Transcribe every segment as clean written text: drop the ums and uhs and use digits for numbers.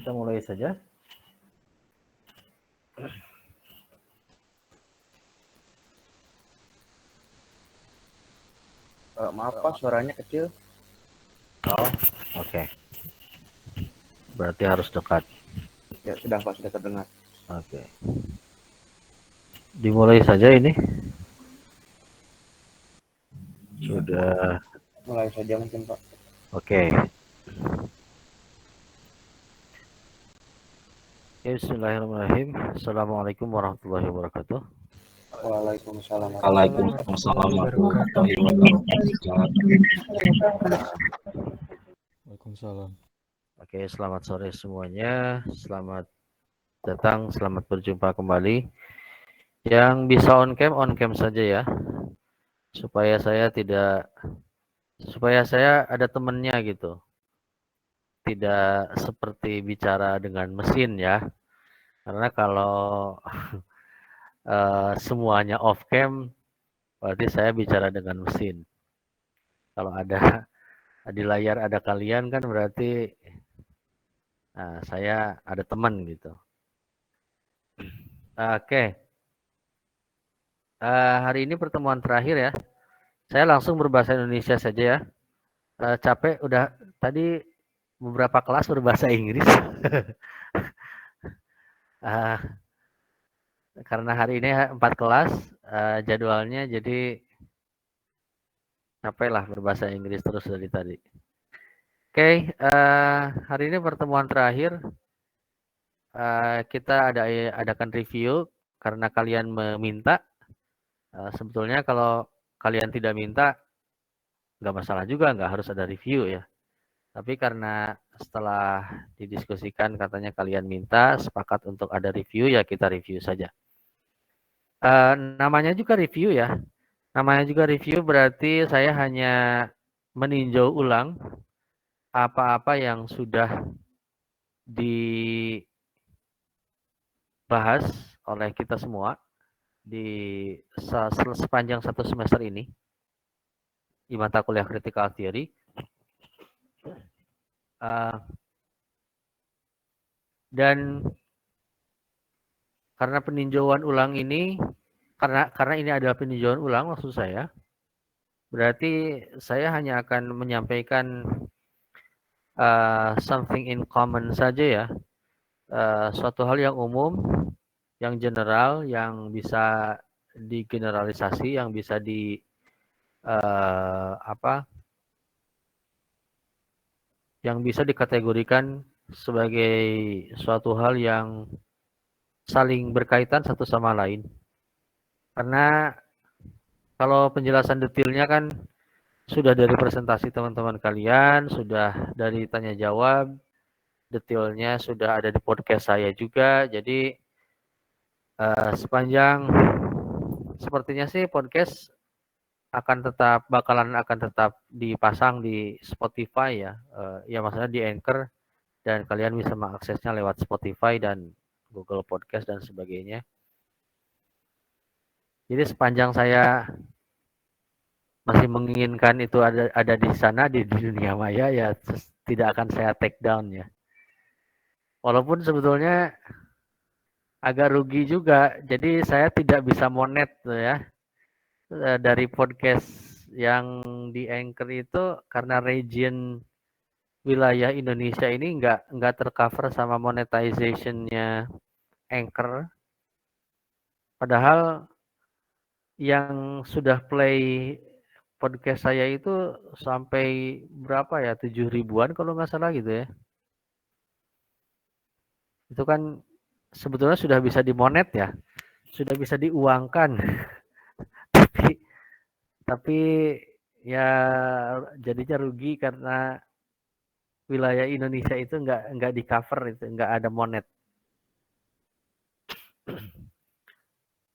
Kita mulai saja. Maaf Pak, suaranya kecil. Oh, oke. Berarti harus dekat. Ya sudah Pak, sudah terdengar. Oke. Dimulai saja ini. Sudah. Mulai saja mungkin Pak. Oke. Bismillahirrahmanirrahim. Assalamualaikum warahmatullahi wabarakatuh. Waalaikumsalam. Waalaikumsalam warahmatullahi wabarakatuh. Waalaikumsalam. Oke, selamat sore semuanya. Selamat datang, selamat berjumpa kembali. Yang bisa on cam saja ya. Supaya saya ada temennya gitu. Tidak seperti bicara dengan mesin ya. Karena kalau semuanya off cam, berarti saya bicara dengan mesin. Kalau ada di layar ada kalian kan berarti saya ada teman gitu. Oke. Hari ini pertemuan terakhir ya. Saya langsung berbahasa Indonesia saja ya. Capek udah tadi beberapa kelas berbahasa Inggris. Karena hari ini 4 kelas jadwalnya, jadi capek lah berbahasa Inggris terus dari tadi. Oke, hari ini pertemuan terakhir. Kita adakan review karena kalian meminta. Sebetulnya kalau kalian tidak minta, nggak masalah juga, nggak harus ada review ya. Tapi karena setelah didiskusikan katanya kalian minta, sepakat untuk ada review, ya kita review saja. Namanya juga review ya. Namanya juga review berarti saya hanya meninjau ulang apa-apa yang sudah dibahas oleh kita semua di sepanjang satu semester ini di mata kuliah critical theory. Dan karena peninjauan ulang ini, karena ini adalah peninjauan ulang maksud saya, berarti saya hanya akan menyampaikan something in common saja ya, suatu hal yang umum, yang general, yang bisa digeneralisasi, yang bisa yang bisa dikategorikan sebagai suatu hal yang saling berkaitan satu sama lain. Karena kalau penjelasan detailnya kan sudah dari presentasi teman-teman kalian, sudah dari tanya jawab, detailnya sudah ada di podcast saya juga. Jadi sepertinya sih podcast bakalan tetap dipasang di Spotify ya. Ya maksudnya di Anchor, dan kalian bisa mengaksesnya lewat Spotify dan Google Podcast dan sebagainya. Jadi sepanjang saya masih menginginkan itu ada di sana di dunia maya, ya tidak akan saya take down ya. Walaupun sebetulnya agak rugi juga. Jadi saya tidak bisa monet tuh ya. Dari podcast yang di Anchor itu karena region wilayah Indonesia ini nggak tercover sama monetization-nya Anchor. Padahal yang sudah play podcast saya itu sampai berapa ya, 7 ribuan kalau nggak salah gitu ya. Itu kan sebetulnya sudah bisa dimonet ya, sudah bisa diuangkan. tapi ya jadinya rugi karena wilayah Indonesia itu nggak di cover, itu nggak ada monet.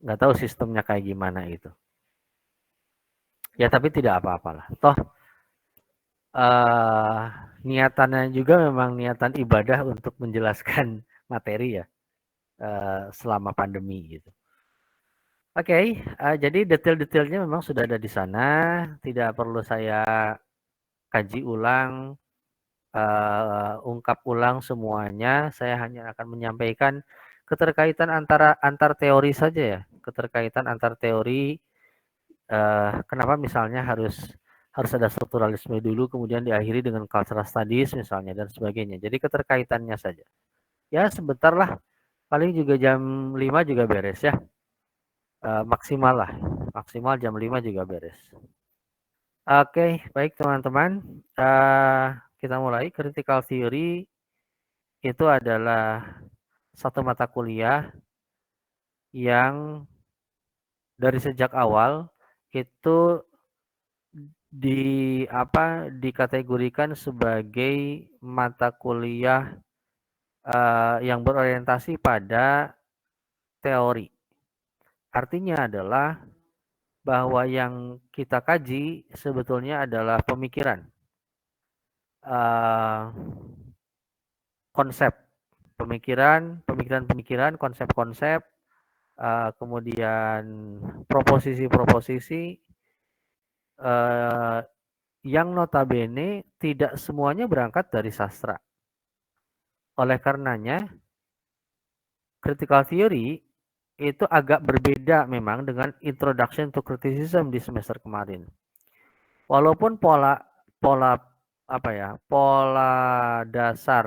Nggak tahu sistemnya kayak gimana itu. Ya tapi tidak apa-apalah. Toh niatannya juga memang niatan ibadah untuk menjelaskan materi ya selama pandemi gitu. Oke, jadi detail-detailnya memang sudah ada di sana, tidak perlu saya kaji ulang. ungkap ulang semuanya, saya hanya akan menyampaikan keterkaitan antar teori saja ya, keterkaitan antar teori, kenapa misalnya harus ada strukturalisme dulu, kemudian diakhiri dengan cultural studies misalnya dan sebagainya. Jadi keterkaitannya saja. Ya sebentar lah, paling juga jam 5 juga beres ya. Maksimal lah, maksimal jam 5 juga beres. Oke, baik teman-teman. Kita mulai. Critical theory itu adalah satu mata kuliah yang dari sejak awal itu dikategorikan sebagai mata kuliah yang berorientasi pada teori. Artinya adalah bahwa yang kita kaji sebetulnya adalah pemikiran, konsep, pemikiran, konsep-konsep, kemudian proposisi-proposisi yang notabene tidak semuanya berangkat dari sastra. Oleh karenanya, critical theory itu agak berbeda memang dengan introduction to criticism di semester kemarin. Walaupun pola dasar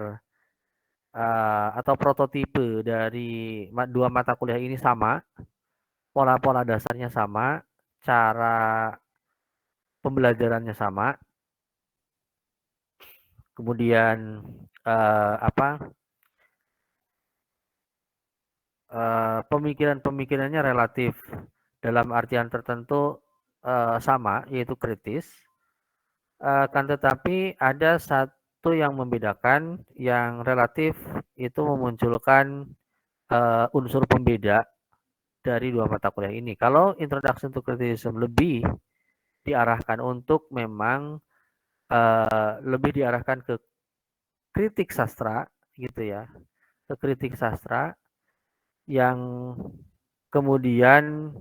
atau prototipe dari dua mata kuliah ini sama, pola-pola dasarnya sama, cara pembelajarannya sama, kemudian pemikiran-pemikirannya relatif dalam artian tertentu sama, yaitu kritis. Kan tetapi ada satu yang membedakan, yang relatif itu memunculkan unsur pembeda dari dua mata kuliah ini. Kalau Introduction to Criticism lebih diarahkan untuk memang lebih diarahkan ke kritik sastra gitu ya, ke kritik sastra yang kemudian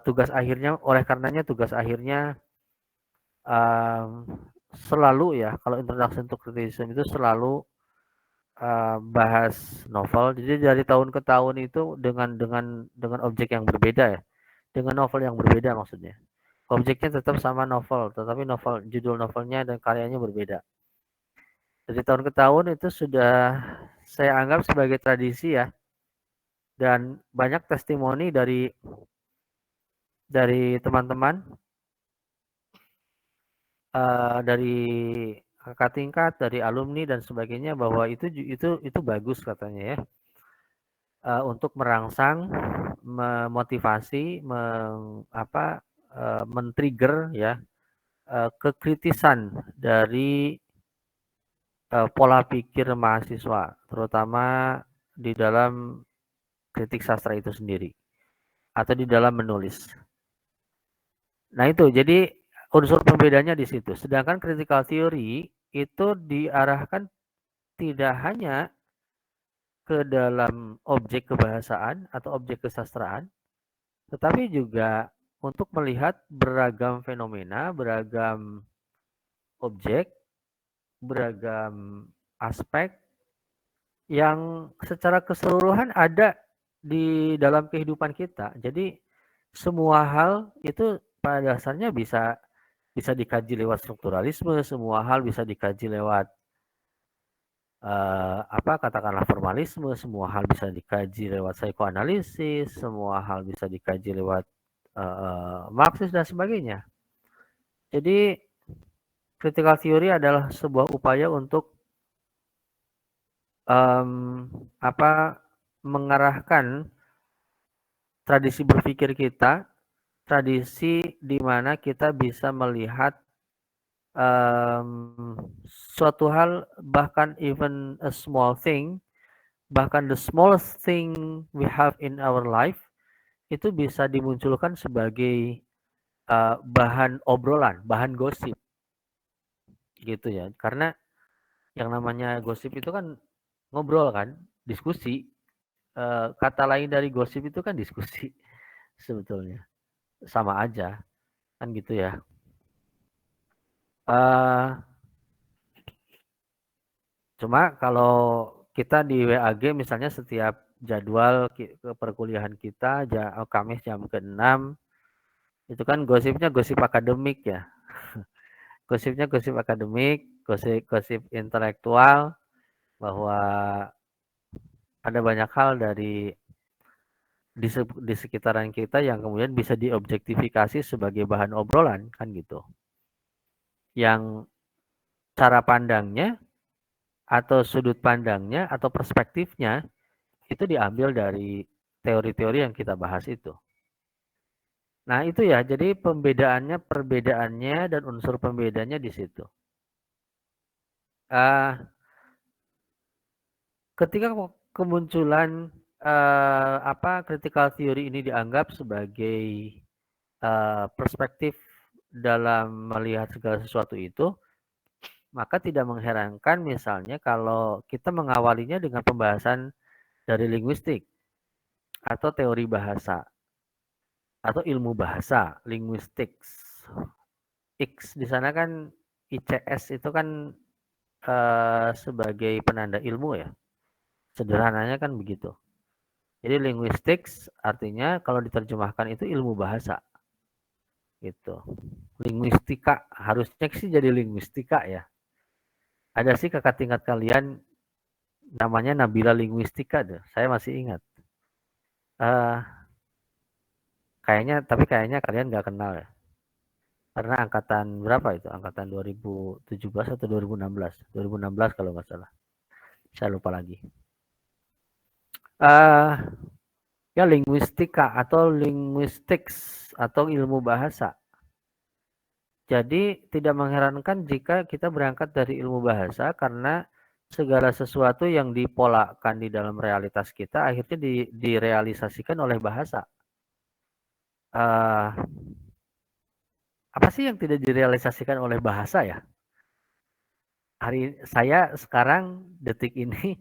tugas akhirnya, oleh karenanya tugas akhirnya selalu ya, kalau Introduction to Criticism itu selalu bahas novel. Jadi dari tahun ke tahun itu dengan objek yang berbeda ya, dengan novel yang berbeda maksudnya. Objeknya tetap sama novel, tetapi judul novelnya dan karyanya berbeda. Dari tahun ke tahun itu sudah saya anggap sebagai tradisi ya, dan banyak testimoni dari teman-teman, dari kakak tingkat, dari alumni dan sebagainya, bahwa itu bagus katanya ya, untuk merangsang, memotivasi, men-trigger ya kekritisan dari pola pikir mahasiswa, terutama di dalam kritik sastra itu sendiri atau di dalam menulis. Nah itu, jadi unsur pembedanya di situ. Sedangkan critical theory itu diarahkan tidak hanya ke dalam objek kebahasaan atau objek kesastraan, tetapi juga untuk melihat beragam fenomena, beragam objek, beragam aspek yang secara keseluruhan ada di dalam kehidupan kita. Jadi semua hal itu pada dasarnya bisa dikaji lewat strukturalisme, semua hal bisa dikaji lewat katakanlah formalisme, semua hal bisa dikaji lewat psikoanalisis, semua hal bisa dikaji lewat Marxis dan sebagainya. Jadi critical theory adalah sebuah upaya untuk mengarahkan tradisi berpikir kita, tradisi di mana kita bisa melihat suatu hal, bahkan even a small thing, bahkan the smallest thing we have in our life, itu bisa dimunculkan sebagai bahan obrolan, bahan gosip gitu ya. Karena yang namanya gosip itu kan ngobrol kan, diskusi. Kata lain dari gosip itu kan diskusi sebetulnya. Sama aja kan gitu ya. Cuma kalau kita di WAG misalnya setiap jadwal perkuliahan kita Kamis jam ke-6 itu kan gosipnya gosip akademik ya. Gosipnya gosip akademik, gosip intelektual bahwa ada banyak hal dari di sekitaran kita yang kemudian bisa diobjektifikasi sebagai bahan obrolan kan gitu. Yang cara pandangnya atau sudut pandangnya atau perspektifnya itu diambil dari teori-teori yang kita bahas itu. Nah itu ya, jadi perbedaannya dan unsur pembedanya di situ. Ketika kemunculan critical theory ini dianggap sebagai perspektif dalam melihat segala sesuatu itu, maka tidak mengherankan misalnya kalau kita mengawalinya dengan pembahasan dari linguistik atau teori bahasa atau ilmu bahasa, linguistics. X di sana kan ICS itu kan sebagai penanda ilmu ya. Sederhananya kan begitu. Jadi linguistics artinya kalau diterjemahkan itu ilmu bahasa. Gitu. Linguistika harusnya sih jadi linguistika ya. Ada sih kakak tingkat kalian namanya Nabila Linguistika deh. Saya masih ingat. Tapi kayaknya kalian nggak kenal ya. Karena angkatan berapa itu? Angkatan 2017 atau 2016? 2016 kalau nggak salah. Saya lupa lagi. Ya linguistika atau linguistics atau ilmu bahasa. Jadi tidak mengherankan jika kita berangkat dari ilmu bahasa karena segala sesuatu yang dipolakan di dalam realitas kita akhirnya direalisasikan oleh bahasa. Apa sih yang tidak direalisasikan oleh bahasa ya? Saya sekarang detik ini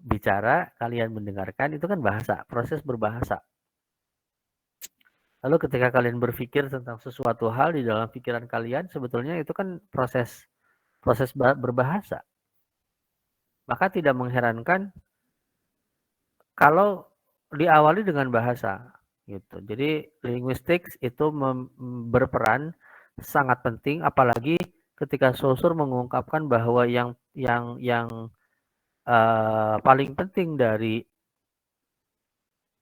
bicara, kalian mendengarkan, itu kan bahasa, proses berbahasa. Lalu ketika kalian berpikir tentang sesuatu hal di dalam pikiran kalian, sebetulnya itu kan proses berbahasa. Maka tidak mengherankan kalau diawali dengan bahasa. Gitu. Jadi linguistics itu berperan sangat penting, apalagi ketika Saussure mengungkapkan bahwa yang paling penting dari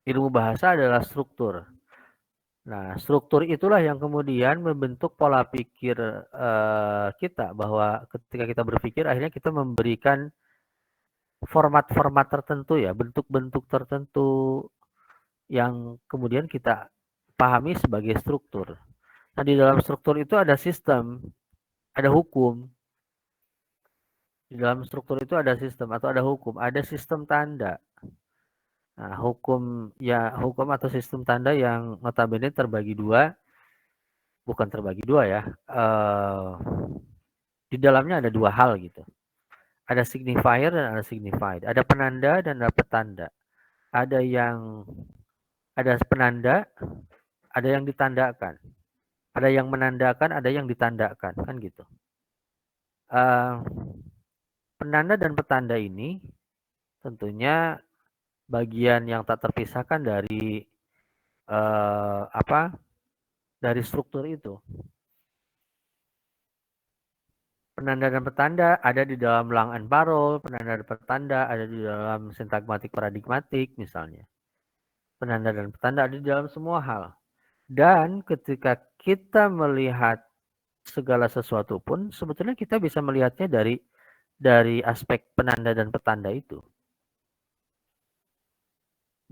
ilmu bahasa adalah struktur. Nah, struktur itulah yang kemudian membentuk pola pikir kita, bahwa ketika kita berpikir akhirnya kita memberikan format-format tertentu ya, bentuk-bentuk tertentu yang kemudian kita pahami sebagai struktur. Nah, di dalam struktur itu ada sistem, ada hukum. Di dalam struktur itu ada sistem atau ada hukum, ada sistem tanda. Nah, hukum atau sistem tanda yang notabene terbagi dua, bukan terbagi dua ya. Di dalamnya ada dua hal gitu. Ada signifier dan ada signified. Ada penanda dan ada petanda. Ada penanda, ada yang ditandakan. Ada yang menandakan, ada yang ditandakan, kan gitu. Penanda dan petanda ini tentunya bagian yang tak terpisahkan dari dari struktur itu. Penanda dan petanda ada di dalam Lang and Parole, penanda dan petanda ada di dalam sintagmatik paradigmatik misalnya. Penanda dan petanda ada di dalam semua hal. Dan ketika kita melihat segala sesuatu pun sebetulnya kita bisa melihatnya dari aspek penanda dan petanda itu.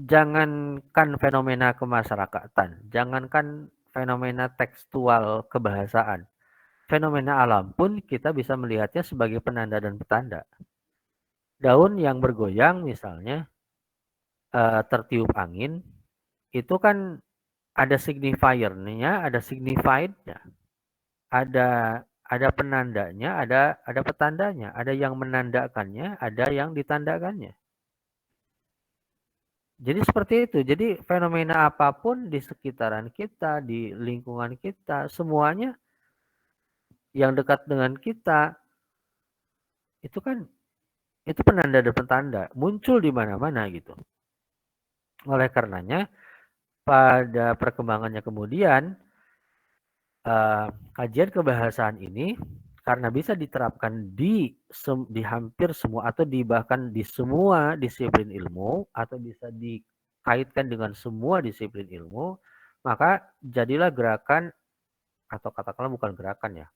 Jangankan fenomena kemasyarakatan, jangankan fenomena tekstual kebahasaan, fenomena alam pun kita bisa melihatnya sebagai penanda dan petanda. Daun yang bergoyang misalnya, tertiup angin, itu kan ada signifier-nya, ada signified-nya, ada penandanya, ada petandanya, ada yang menandakannya, ada yang ditandakannya. Jadi seperti itu. Jadi fenomena apapun di sekitaran kita, di lingkungan kita, semuanya yang dekat dengan kita itu kan itu penanda dan petanda muncul di mana-mana gitu. Oleh karenanya pada perkembangannya kemudian kajian kebahasaan ini karena bisa diterapkan di hampir semua atau bahkan di semua disiplin ilmu atau bisa dikaitkan dengan semua disiplin ilmu, maka jadilah gerakan atau katakanlah bukan gerakan ya.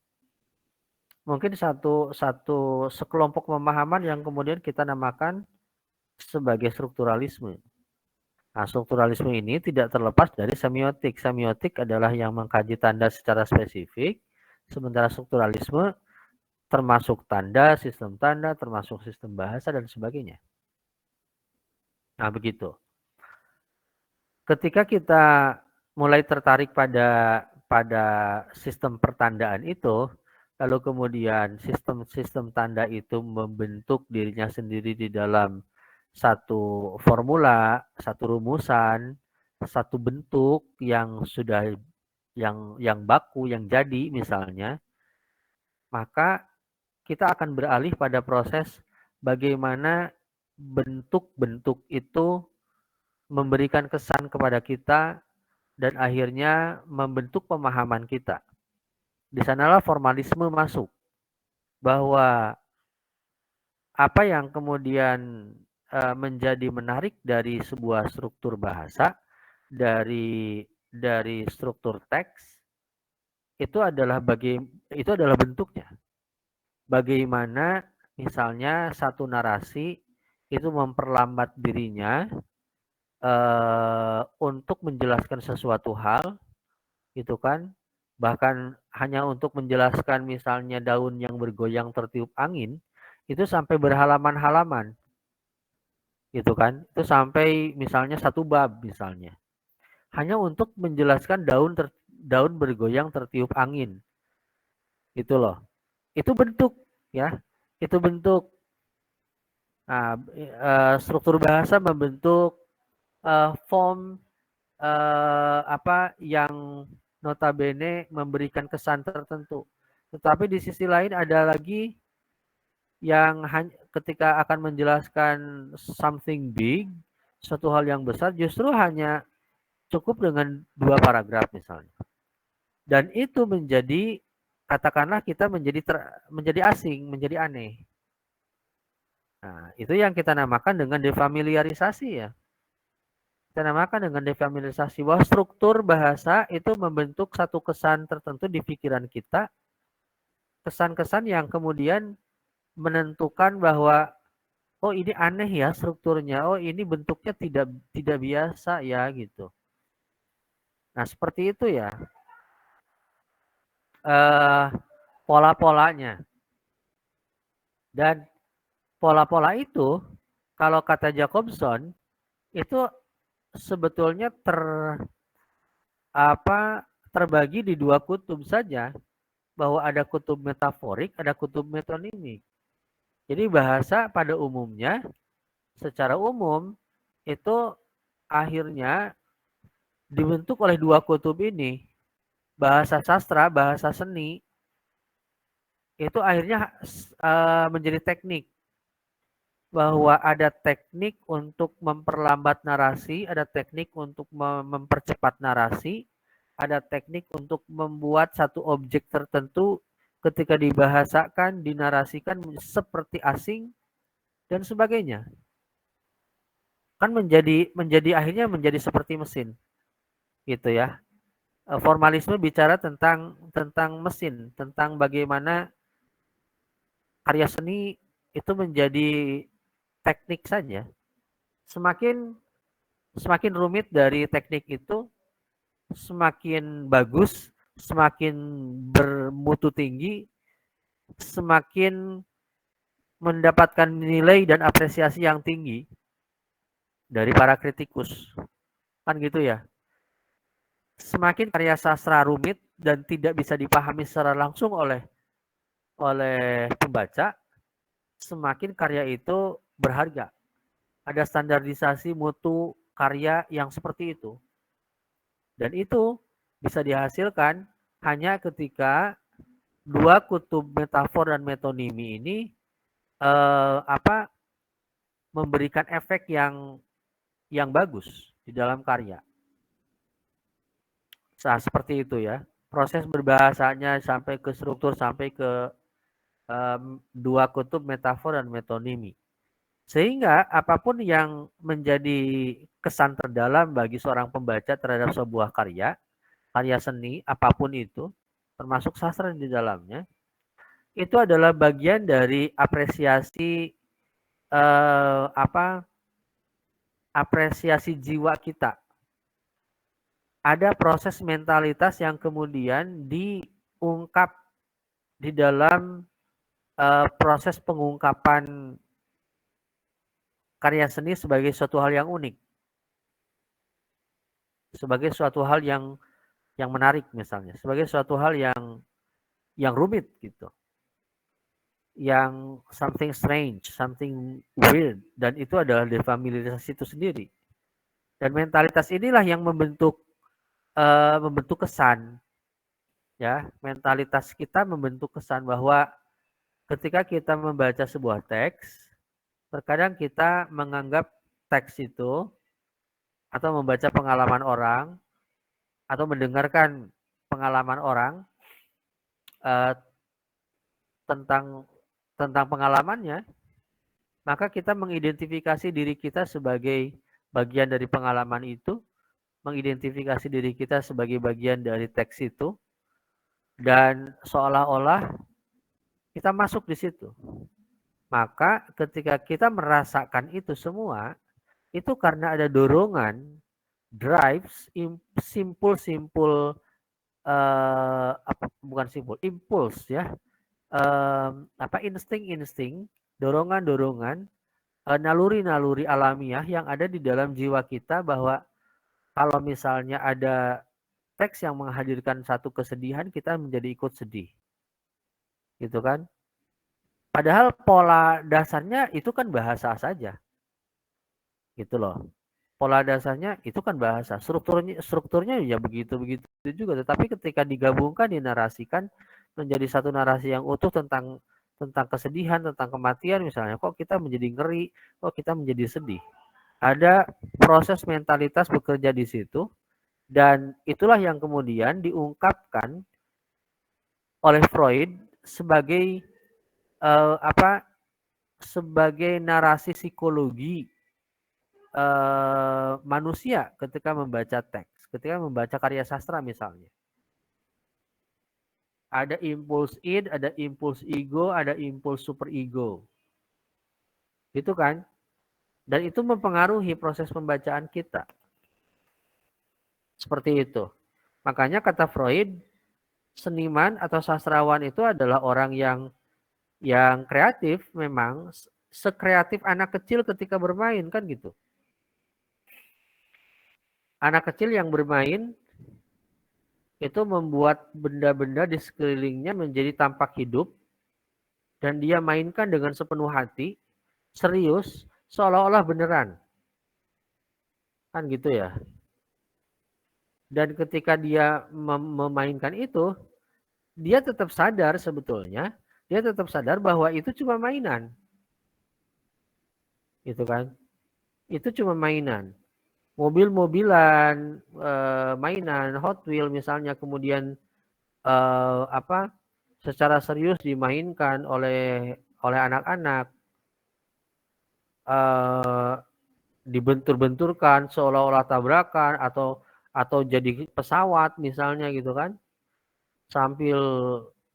Mungkin satu sekelompok pemahaman yang kemudian kita namakan sebagai strukturalisme. Nah, strukturalisme ini tidak terlepas dari semiotik. Semiotik adalah yang mengkaji tanda secara spesifik, sementara strukturalisme termasuk tanda, termasuk sistem bahasa, dan sebagainya. Nah, begitu. Ketika kita mulai tertarik pada sistem pertandaan itu, lalu kemudian sistem tanda itu membentuk dirinya sendiri di dalam satu formula, satu rumusan, satu bentuk yang sudah yang baku, yang jadi misalnya, maka kita akan beralih pada proses bagaimana bentuk-bentuk itu memberikan kesan kepada kita dan akhirnya membentuk pemahaman kita. Di sanalah formalisme masuk, bahwa apa yang kemudian menjadi menarik dari sebuah struktur bahasa, dari struktur teks itu adalah bentuknya. Bagaimana misalnya satu narasi itu memperlambat dirinya untuk menjelaskan sesuatu hal, gitu kan? Bahkan hanya untuk menjelaskan misalnya daun yang bergoyang tertiup angin, itu sampai berhalaman-halaman, gitu kan? Itu sampai misalnya satu bab misalnya. Hanya untuk menjelaskan daun bergoyang tertiup angin. Itu loh. Itu bentuk ya. Itu bentuk. Nah, struktur bahasa membentuk form yang notabene memberikan kesan tertentu. Tetapi di sisi lain ada lagi yang ketika akan menjelaskan something big, suatu hal yang besar, justru hanya cukup dengan 2 paragraf misalnya. Dan itu menjadi, katakanlah kita menjadi asing, menjadi aneh. Nah, itu yang kita namakan dengan defamiliarisasi ya. Kita namakan dengan defamiliarisasi, bahwa struktur bahasa itu membentuk satu kesan tertentu di pikiran kita, kesan-kesan yang kemudian menentukan bahwa oh ini aneh ya strukturnya, oh ini bentuknya tidak biasa ya gitu. Nah seperti itu ya pola-polanya. Dan pola-pola itu kalau kata Jacobson itu sebetulnya terbagi di 2 kutub saja, bahwa ada kutub metaforik, ada kutub metonimik. Jadi bahasa pada umumnya secara umum itu akhirnya dibentuk oleh 2 kutub ini. Bahasa sastra, bahasa seni itu akhirnya menjadi teknik. Bahwa ada teknik untuk memperlambat narasi, ada teknik untuk mempercepat narasi, ada teknik untuk membuat satu objek tertentu ketika dibahasakan, dinarasikan seperti asing dan sebagainya. Kan akhirnya menjadi seperti mesin. Gitu ya. Formalisme bicara tentang mesin, tentang bagaimana karya seni itu menjadi teknik saja. Semakin rumit dari teknik itu, semakin bagus, semakin bermutu tinggi, semakin mendapatkan nilai dan apresiasi yang tinggi dari para kritikus. Kan gitu ya. Semakin karya sastra rumit dan tidak bisa dipahami secara langsung oleh pembaca, semakin karya itu berharga. Ada standarisasi mutu karya yang seperti itu. Dan itu bisa dihasilkan hanya ketika 2 kutub metafor dan metonimi ini memberikan efek yang bagus di dalam karya. Nah, seperti itu ya. Proses berbahasanya sampai ke struktur, sampai ke dua kutub metafor dan metonimi. Sehingga apapun yang menjadi kesan terdalam bagi seorang pembaca terhadap sebuah karya seni, apapun itu, termasuk sastra di dalamnya, itu adalah bagian dari apresiasi apresiasi jiwa kita. Ada proses mentalitas yang kemudian diungkap di dalam proses pengungkapan karya seni sebagai suatu hal yang unik, sebagai suatu hal yang menarik misalnya, sebagai suatu hal yang rumit gitu, yang something strange, something weird, dan itu adalah defamiliarisasi itu sendiri. Dan mentalitas inilah yang membentuk kesan, ya, mentalitas kita membentuk kesan bahwa ketika kita membaca sebuah teks, terkadang kita menganggap teks itu atau membaca pengalaman orang atau mendengarkan pengalaman orang tentang pengalamannya, maka kita mengidentifikasi diri kita sebagai bagian dari pengalaman itu, mengidentifikasi diri kita sebagai bagian dari teks itu, dan seolah-olah kita masuk di situ. Maka ketika kita merasakan itu semua, itu karena ada dorongan, drives, simpul-simpul, bukan simpul, impuls ya, insting-insting, dorongan-dorongan, naluri-naluri alamiah yang ada di dalam jiwa kita, bahwa kalau misalnya ada teks yang menghadirkan satu kesedihan, kita menjadi ikut sedih. Gitu kan? Padahal pola dasarnya itu kan bahasa saja. Gitu loh. Pola dasarnya itu kan bahasa. Strukturnya ya begitu-begitu juga. Tetapi ketika digabungkan, dinarasikan menjadi satu narasi yang utuh tentang kesedihan, tentang kematian misalnya, kok kita menjadi ngeri, kok kita menjadi sedih. Ada proses mentalitas bekerja di situ, dan itulah yang kemudian diungkapkan oleh Freud sebagai sebagai narasi psikologi manusia ketika membaca teks, ketika membaca karya sastra misalnya. Ada impuls id, ada impuls ego, ada impuls superego. Gitu kan? Dan itu mempengaruhi proses pembacaan kita. Seperti itu. Makanya kata Freud, seniman atau sastrawan itu adalah orang yang kreatif, memang sekreatif anak kecil ketika bermain, kan gitu. Anak kecil yang bermain itu membuat benda-benda di sekelilingnya menjadi tampak hidup, dan dia mainkan dengan sepenuh hati, serius, seolah-olah beneran. Kan gitu ya. Dan ketika dia memainkan itu, dia tetap sadar sebetulnya, dia tetap sadar bahwa itu cuma mainan. Gitu kan. Itu cuma mainan. Mobil-mobilan, mainan, Hot Wheel misalnya, kemudian secara serius dimainkan oleh anak-anak, dibentur-benturkan seolah-olah tabrakan atau jadi pesawat misalnya gitu kan, sambil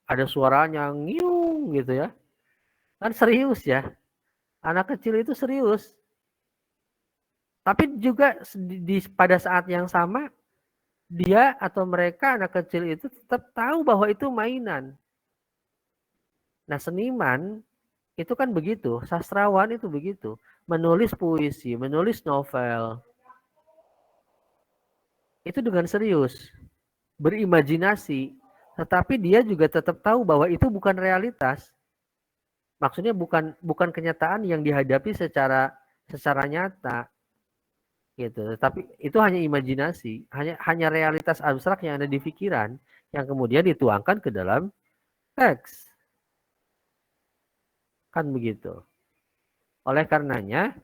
ada suaranya ngiung gitu ya, kan serius ya, anak kecil itu serius. Tapi juga pada saat yang sama, dia atau mereka anak kecil itu tetap tahu bahwa itu mainan. Nah, seniman itu kan begitu, sastrawan itu begitu, menulis puisi, menulis novel, itu dengan serius, berimajinasi, tetapi dia juga tetap tahu bahwa itu bukan realitas. Maksudnya bukan kenyataan yang dihadapi secara nyata. Gitu. Tapi itu hanya imajinasi, hanya realitas abstrak yang ada di pikiran yang kemudian dituangkan ke dalam teks. Kan begitu. Oleh karenanya,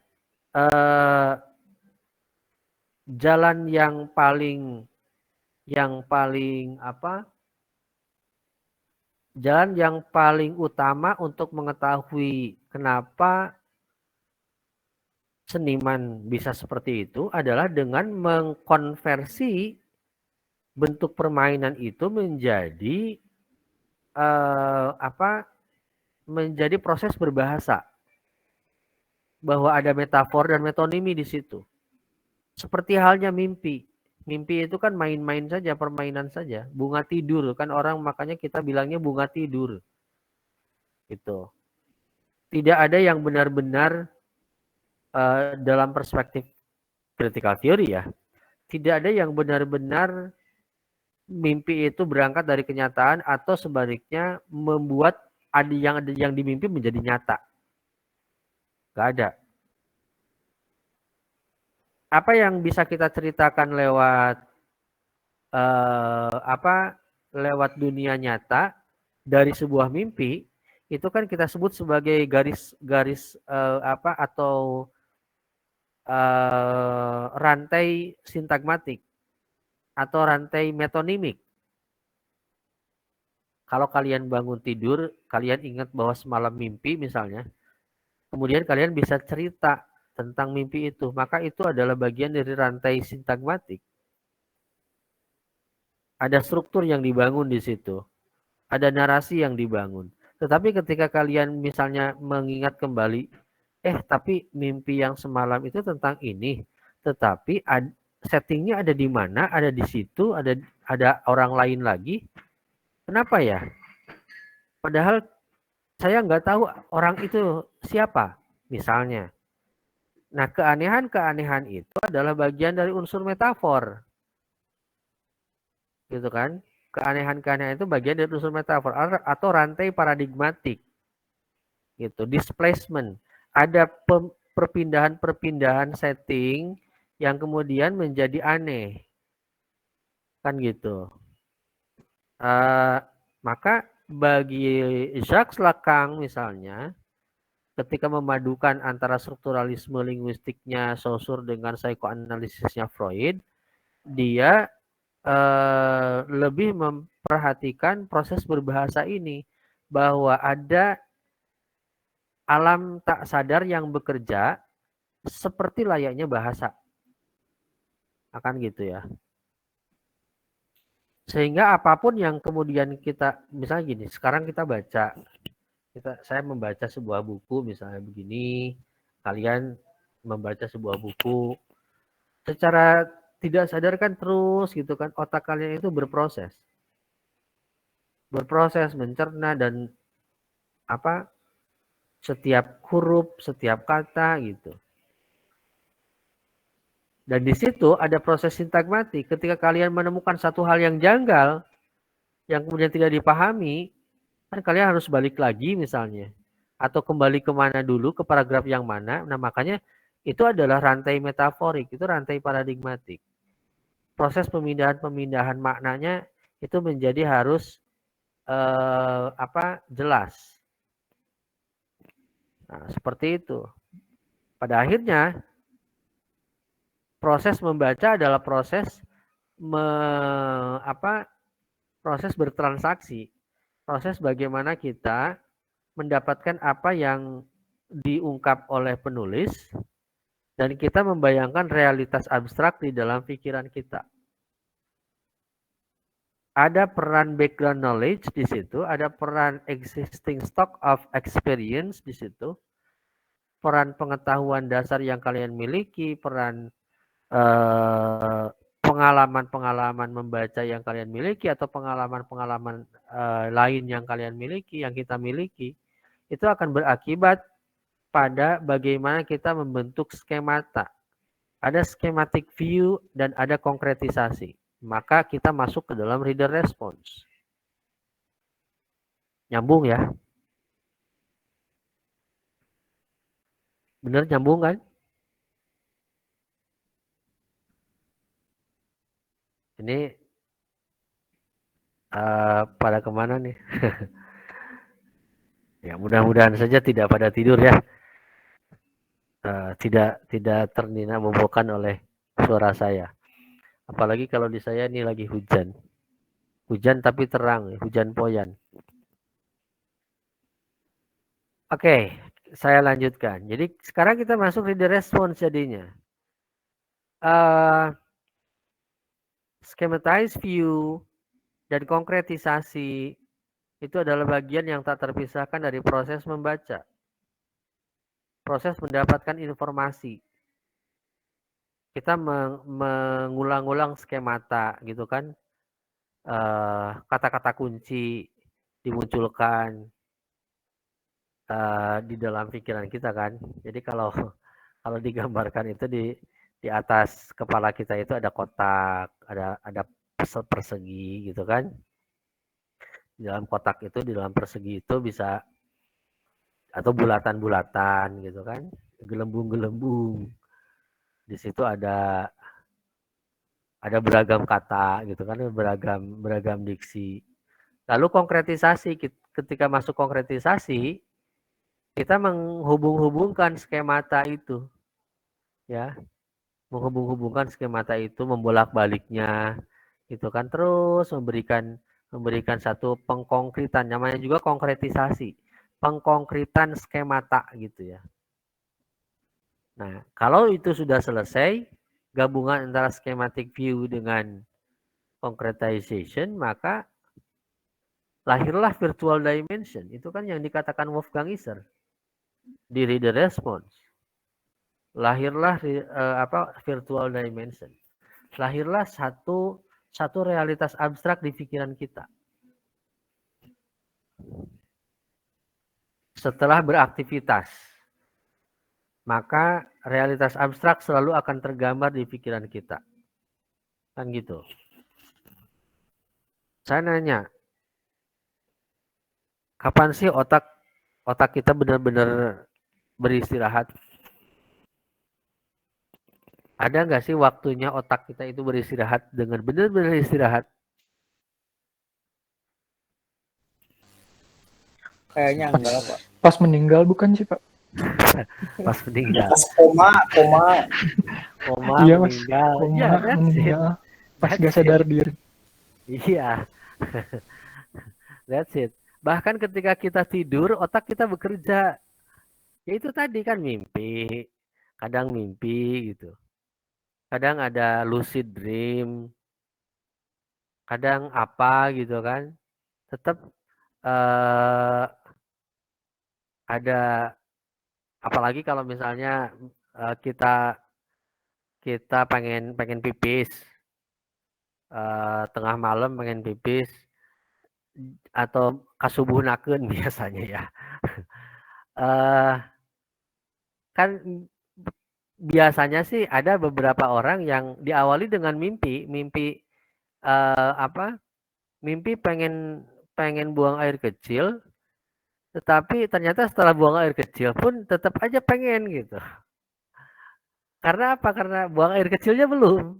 jalan yang paling jalan yang paling utama untuk mengetahui kenapa seniman bisa seperti itu adalah dengan mengkonversi bentuk permainan itu menjadi menjadi proses berbahasa, bahwa ada metafor dan metonimi di situ. Seperti halnya mimpi. Mimpi itu kan main-main saja, permainan saja. Bunga tidur kan orang, makanya kita bilangnya bunga tidur. Gitu. Tidak ada yang benar-benar dalam perspektif critical theory ya. Tidak ada yang benar-benar mimpi itu berangkat dari kenyataan atau sebaliknya membuat ada yang dimimpi menjadi nyata. Gak ada. Apa yang bisa kita ceritakan lewat lewat dunia nyata dari sebuah mimpi itu kan kita sebut sebagai garis atau rantai sintagmatik atau rantai metonimik. Kalau kalian bangun tidur, kalian ingat bahwa semalam mimpi misalnya, kemudian kalian bisa cerita tentang mimpi itu, maka itu adalah bagian dari rantai sintagmatik. Ada struktur yang dibangun di situ. Ada narasi yang dibangun. Tetapi ketika kalian misalnya mengingat kembali, tapi mimpi yang semalam itu tentang ini, tetapi settingnya ada di mana, ada di situ, ada orang lain lagi. Kenapa ya? Padahal saya nggak tahu orang itu siapa, misalnya. Nah, keanehan-keanehan itu adalah bagian dari unsur metafor. Gitu kan? Keanehan-keanehan itu bagian dari unsur metafor atau rantai paradigmatik. Gitu, displacement. Ada perpindahan-perpindahan setting yang kemudian menjadi aneh. Kan gitu. Maka bagi Jacques Lacan misalnya, ketika memadukan antara strukturalisme linguistiknya Saussure dengan psikoanalisisnya Freud, dia lebih memperhatikan proses berbahasa ini, bahwa ada alam tak sadar yang bekerja seperti layaknya bahasa. Akan gitu ya. Sehingga apapun yang kemudian kita, misalnya gini, sekarang kita baca, saya membaca sebuah buku misalnya begini, kalian membaca sebuah buku, secara tidak sadar kan terus gitu kan, otak kalian itu berproses mencerna dan setiap huruf, setiap kata gitu. Dan di situ ada proses sintagmatik. Ketika kalian menemukan satu hal yang janggal, yang kemudian tidak dipahami, kan kalian harus balik lagi misalnya. Atau kembali kemana dulu, ke paragraf yang mana. Nah makanya itu adalah rantai metaforik, itu rantai paradigmatik. Proses pemindahan maknanya itu menjadi harus jelas. Nah seperti itu. Pada akhirnya proses membaca adalah proses proses bertransaksi, proses bagaimana kita mendapatkan apa yang diungkap oleh penulis dan kita membayangkan realitas abstrak di dalam pikiran kita. Ada peran background knowledge di situ, ada peran existing stock of experience di situ, peran pengetahuan dasar yang kalian miliki, peran pengalaman-pengalaman membaca yang kalian miliki atau pengalaman-pengalaman lain yang kalian miliki, yang kita miliki, itu akan berakibat pada bagaimana kita membentuk skemata. Ada schematic view dan ada konkretisasi. Maka kita masuk ke dalam reader response. Nyambung ya? Bener nyambung kan? Ini pada kemana nih? Ya, mudah-mudahan saja tidak pada tidur ya. Tidak ternina bobokan oleh suara saya. Apalagi kalau di saya ini lagi hujan. Hujan tapi terang, hujan poyan. Oke, saya lanjutkan. Jadi sekarang kita masuk reader response jadinya. Schematize view dan konkretisasi itu adalah bagian yang tak terpisahkan dari proses membaca. Proses mendapatkan informasi. Kita mengulang-ulang skemata gitu kan. Kata-kata kunci dimunculkan di dalam pikiran kita kan. Jadi kalau digambarkan itu di atas kepala kita itu ada kotak, ada persegi gitu kan. Di dalam kotak itu, di dalam persegi itu bisa atau bulatan-bulatan gitu kan, gelembung-gelembung. Di situ ada beragam kata gitu kan, beragam diksi. Lalu konkretisasi, ketika masuk konkretisasi, kita menghubung-hubungkan skemata itu, ya, menghubung-hubungkan skemata itu, membolak-baliknya, gitu kan, terus memberikan satu pengkonkretan, namanya juga konkretisasi, pengkonkretan skemata gitu ya. Nah, kalau itu sudah selesai, gabungan antara schematic view dengan concretization, maka lahirlah virtual dimension. Itu kan yang dikatakan Wolfgang Iser di reader response. Lahirlah virtual dimension. Lahirlah satu realitas abstrak di pikiran kita. Setelah beraktivitas, maka realitas abstrak selalu akan tergambar di pikiran kita. Kan gitu. Saya nanya, kapan sih otak kita benar-benar beristirahat? Ada nggak sih waktunya otak kita itu beristirahat dengan benar-benar istirahat? Kayaknya enggak lah, Pak. Pas meninggal bukan sih, Pak? Pas meninggal. Pas koma. Iya, Mas. meninggal. Koma, Ya, that's meninggal. it. Pas That's gak sadar it. diri. Iya. That's it. Bahkan ketika kita tidur, otak kita bekerja. Ya itu tadi kan mimpi. Kadang mimpi gitu. Kadang ada lucid dream. Kadang apa gitu kan. Tetap ada, apalagi kalau misalnya kita pengen pipis, tengah malam pengen pipis, atau kasubuhnakeun biasanya ya. Kan biasanya sih ada beberapa orang yang diawali dengan mimpi mimpi pengen buang air kecil, tetapi ternyata setelah buang air kecil pun tetap aja pengen gitu. Karena apa? Karena buang air kecilnya belum.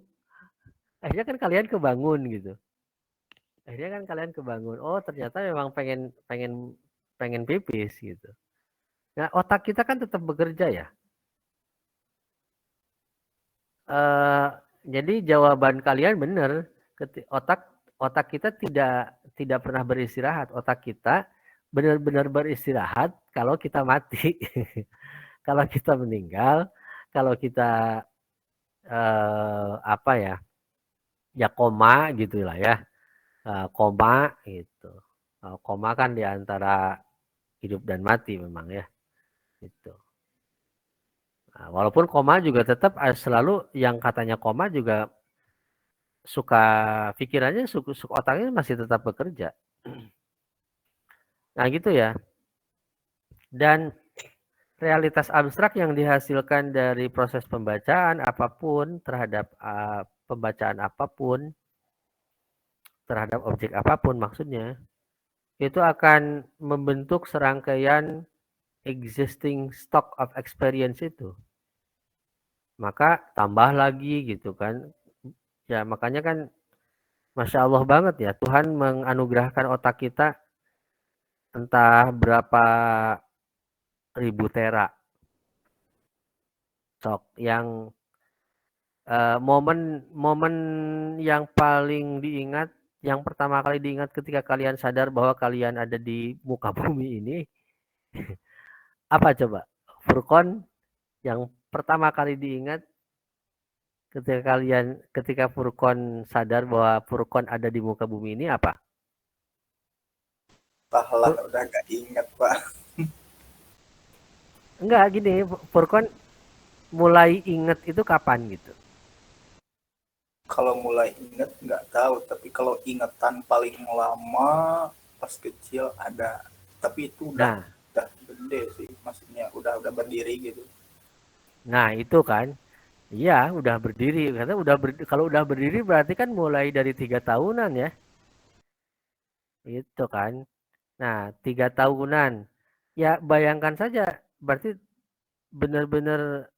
Akhirnya kan kalian kebangun gitu. Oh, ternyata memang pengen pipis gitu. Nah, otak kita kan tetap bekerja ya. Jadi jawaban kalian benar. Otak kita tidak pernah beristirahat. Otak kita benar-benar beristirahat kalau kita mati. Kalau kita meninggal, kalau kita ya koma gitulah ya. Koma gitu. Koma kan di antara hidup dan mati memang ya. Gitu. Nah, walaupun koma juga tetap selalu yang katanya koma juga pikirannya, otaknya masih tetap bekerja. Nah gitu ya. Dan realitas abstrak yang dihasilkan dari proses pembacaan apapun terhadap pembacaan apapun, terhadap objek apapun maksudnya, itu akan membentuk serangkaian existing stock of experience itu. Maka tambah lagi gitu kan. Ya makanya kan Masya Allah banget ya, Tuhan menganugerahkan otak kita entah berapa ribu tera. Sok yang momen yang paling diingat, yang pertama kali diingat ketika kalian sadar bahwa kalian ada di muka bumi ini, apa coba? Furqon yang pertama kali diingat ketika Furqon sadar bahwa Furqon ada di muka bumi ini apa? Lah, udah gak ingat, Pak. Enggak, gini, Furqon mulai ingat itu kapan gitu? Kalau mulai ingat nggak tahu, tapi kalau ingatan paling lama pas kecil ada. Tapi itu udah gede sih, maksudnya udah berdiri gitu. Nah, itu kan. Iya, udah berdiri. Karena kalau udah berdiri berarti kan mulai dari 3 tahunan ya. Itu kan. Nah, 3 tahunan. Ya, bayangkan saja. Berarti benar-benar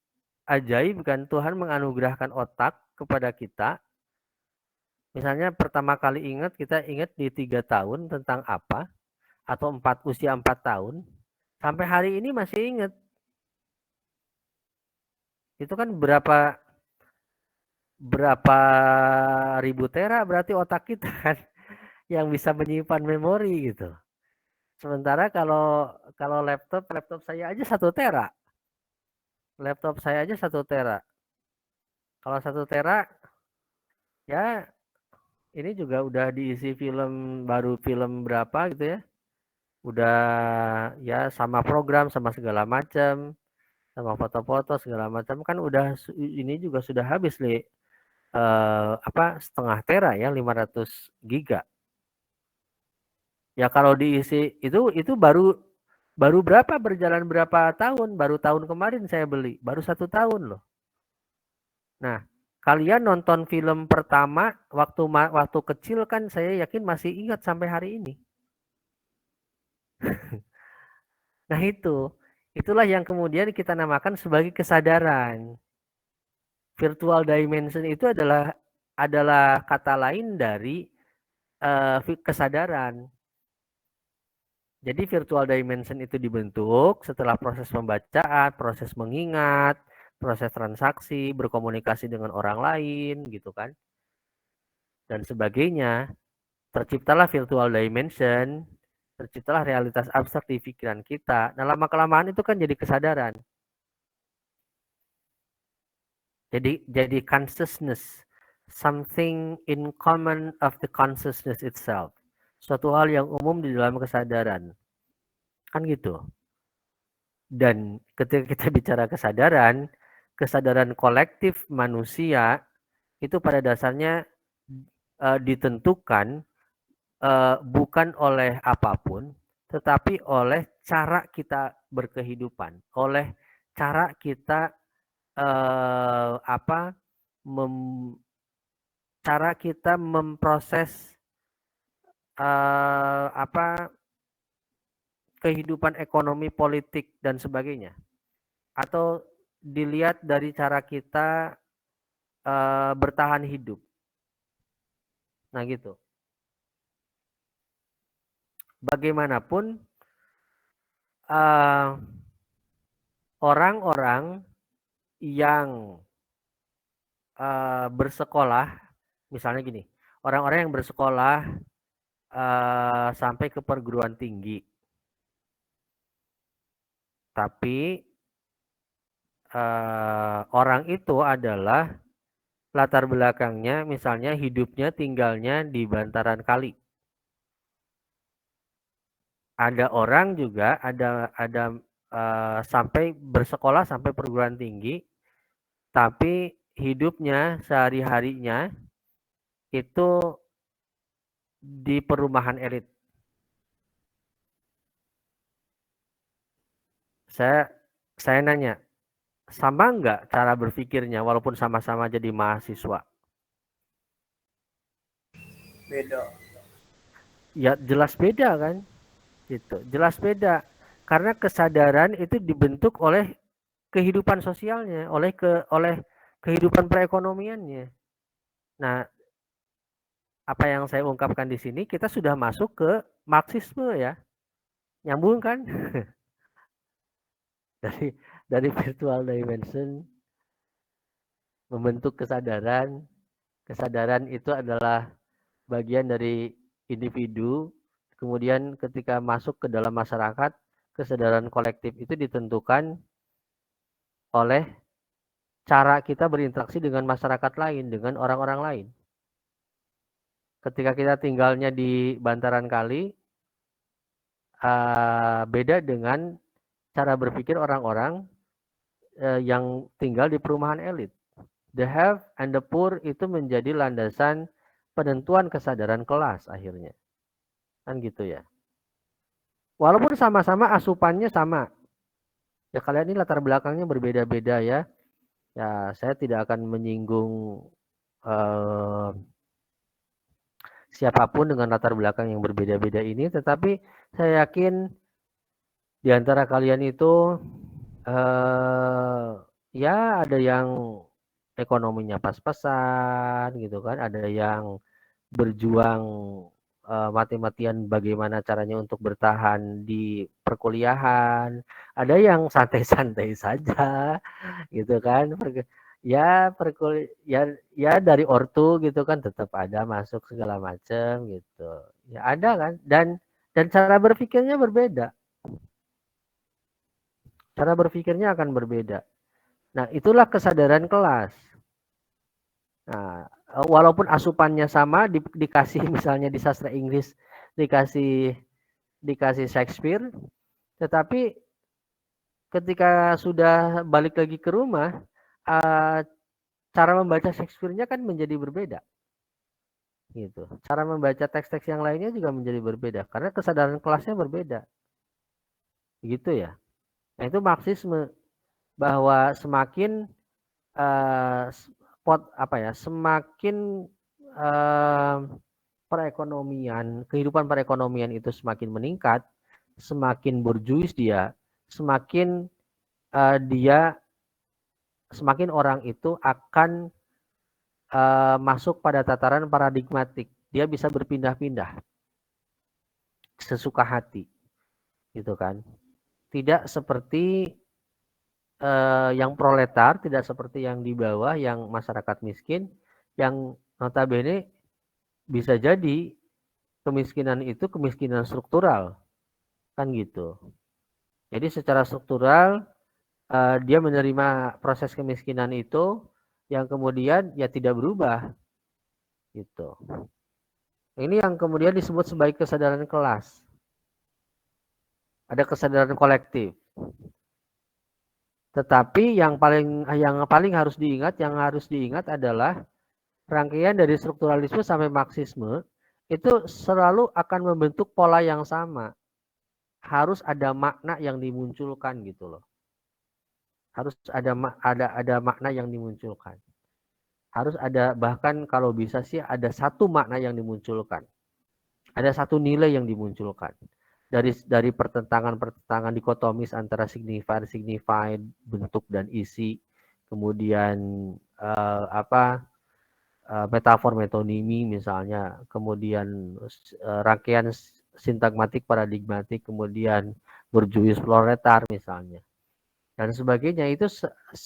ajaib kan Tuhan menganugerahkan otak kepada kita. Misalnya pertama kali kita ingat di 3 tahun tentang apa. Atau usia 4 tahun. Sampai hari ini masih ingat. Itu kan berapa ribu tera berarti otak kita kan yang bisa menyimpan memori gitu. Sementara kalau laptop saya aja 1 tera. Laptop saya aja 1 tera. Kalau 1 tera ya ini juga udah diisi film berapa gitu ya. Udah ya sama program sama segala macam, sama foto-foto segala macam kan udah ini juga sudah habis nih. Setengah tera ya 500 giga. Ya kalau diisi itu baru berapa berjalan berapa tahun, baru tahun kemarin saya beli, baru 1 tahun loh. Nah, kalian nonton film pertama waktu kecil kan saya yakin masih ingat sampai hari ini. Nah itulah yang kemudian kita namakan sebagai kesadaran. Virtual dimension itu adalah kata lain dari kesadaran. Jadi virtual dimension itu dibentuk setelah proses pembacaan, proses mengingat, proses transaksi, berkomunikasi dengan orang lain gitu kan. Dan sebagainya. Terciptalah virtual dimension, terciptalah realitas abstrak di pikiran kita. Nah, lama-kelamaan itu kan jadi kesadaran. Jadi consciousness, something in common of the consciousness itself. Suatu hal yang umum di dalam kesadaran. Kan gitu. Dan ketika kita bicara kesadaran kolektif manusia itu pada dasarnya ditentukan bukan oleh apapun, tetapi oleh cara kita berkehidupan, oleh cara kita cara kita memproses kehidupan ekonomi, politik dan sebagainya, atau dilihat dari cara kita bertahan hidup. Nah gitu. Bagaimanapun orang-orang yang bersekolah, misalnya gini, orang-orang yang bersekolah sampai ke perguruan tinggi, tapi orang itu adalah latar belakangnya, misalnya hidupnya tinggalnya di bantaran kali. Ada orang juga ada sampai bersekolah sampai perguruan tinggi, tapi hidupnya sehari-harinya itu di perumahan elit. Saya nanya, sama nggak cara berpikirnya walaupun sama-sama jadi mahasiswa? Beda. Ya jelas beda kan? Gitu. Jelas beda. Karena kesadaran itu dibentuk oleh kehidupan sosialnya, oleh kehidupan perekonomiannya. Nah, apa yang saya ungkapkan di sini kita sudah masuk ke Marxisme ya. Nyambung kan? dari virtual dimension membentuk kesadaran. Kesadaran itu adalah bagian dari individu. Kemudian ketika masuk ke dalam masyarakat, kesadaran kolektif itu ditentukan oleh cara kita berinteraksi dengan masyarakat lain, dengan orang-orang lain. Ketika kita tinggalnya di bantaran kali, beda dengan cara berpikir orang-orang yang tinggal di perumahan elit. The have and the poor itu menjadi landasan penentuan kesadaran kelas akhirnya. Kan gitu ya. Walaupun sama-sama asupannya sama. Ya kalian ini latar belakangnya berbeda-beda ya. Ya saya tidak akan menyinggung siapapun dengan latar belakang yang berbeda-beda ini. Tetapi saya yakin di antara kalian itu ya ada yang ekonominya pas-pasan gitu kan, ada yang berjuang mati-matian bagaimana caranya untuk bertahan di perkuliahan, ada yang santai-santai saja gitu kan, ya dari ortu gitu kan tetap ada masuk segala macam gitu, ya ada kan, dan cara berpikirnya berbeda, cara berpikirnya akan berbeda. Nah itulah kesadaran kelas. Nah, walaupun asupannya sama, dikasih misalnya di sastra Inggris dikasih Shakespeare, tetapi ketika sudah balik lagi ke rumah, cara membaca Shakespeare-nya kan menjadi berbeda. Gitu. Cara membaca teks-teks yang lainnya juga menjadi berbeda karena kesadaran kelasnya berbeda. Gitu ya. Nah, itu Marxisme, bahwa semakin semakin kehidupan perekonomian itu semakin meningkat, semakin borjuis dia, semakin orang itu akan masuk pada tataran paradigmatik. Dia bisa berpindah-pindah sesuka hati, gitu kan? Tidak seperti yang proletar, tidak seperti yang di bawah, yang masyarakat miskin, yang notabene bisa jadi kemiskinan itu kemiskinan struktural, kan gitu. Jadi secara struktural dia menerima proses kemiskinan itu yang kemudian ya tidak berubah, gitu. Ini yang kemudian disebut sebagai kesadaran kelas. Ada kesadaran kolektif. Tetapi yang paling harus diingat adalah rangkaian dari strukturalisme sampai Marxisme itu selalu akan membentuk pola yang sama. Harus ada makna yang dimunculkan gitu loh. Harus ada makna yang dimunculkan. Harus ada, bahkan kalau bisa sih ada satu makna yang dimunculkan. Ada satu nilai yang dimunculkan. Dari pertentangan dikotomis antara signified, bentuk dan isi, kemudian metafor metonimi misalnya, kemudian rangkaian sintagmatik paradigmatik, kemudian borjuis proletar misalnya, dan sebagainya, itu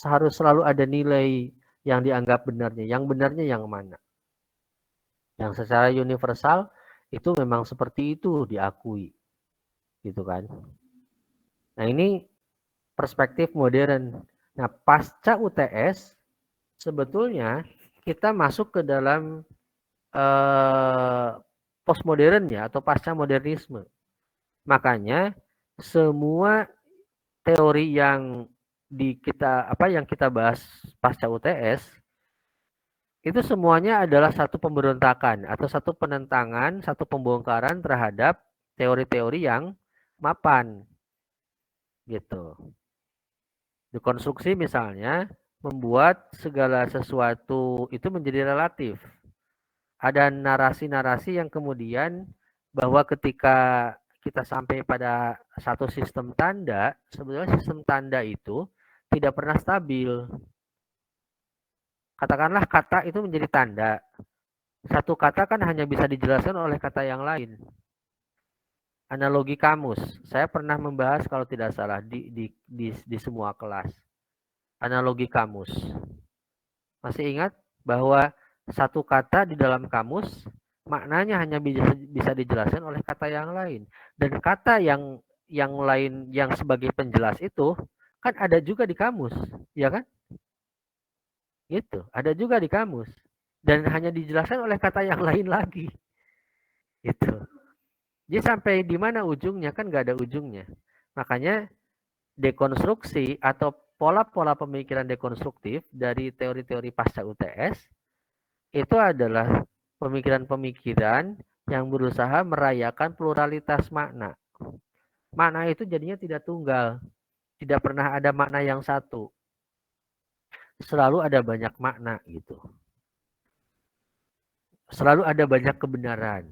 harus selalu ada nilai yang dianggap benarnya. Yang benarnya yang mana? Yang secara universal itu memang seperti itu diakui, gitu kan? Nah ini perspektif modern. Nah pasca UTS sebetulnya kita masuk ke dalam postmodern ya, atau pasca modernisme. Makanya semua teori yang kita bahas pasca UTS itu semuanya adalah satu pemberontakan atau satu penentangan, satu pembongkaran terhadap teori-teori yang mapan, gitu. Dekonstruksi misalnya membuat segala sesuatu itu menjadi relatif. Ada narasi-narasi yang kemudian bahwa ketika kita sampai pada satu sistem tanda, sebenarnya sistem tanda itu tidak pernah stabil. Katakanlah kata itu menjadi tanda. Satu kata kan hanya bisa dijelaskan oleh kata yang lain. Analogi kamus. Saya pernah membahas kalau tidak salah di semua kelas. Analogi kamus. Masih ingat bahwa satu kata di dalam kamus maknanya hanya bisa dijelaskan oleh kata yang lain. Dan kata yang lain yang sebagai penjelas itu kan ada juga di kamus, ya kan? Gitu, ada juga di kamus. Dan hanya dijelaskan oleh kata yang lain lagi. Gitu. Jadi sampai di mana ujungnya kan nggak ada ujungnya. Makanya dekonstruksi atau pola-pola pemikiran dekonstruktif dari teori-teori pasca UTS itu adalah pemikiran-pemikiran yang berusaha merayakan pluralitas makna. Makna itu jadinya tidak tunggal, tidak pernah ada makna yang satu. Selalu ada banyak makna gitu. Selalu ada banyak kebenaran.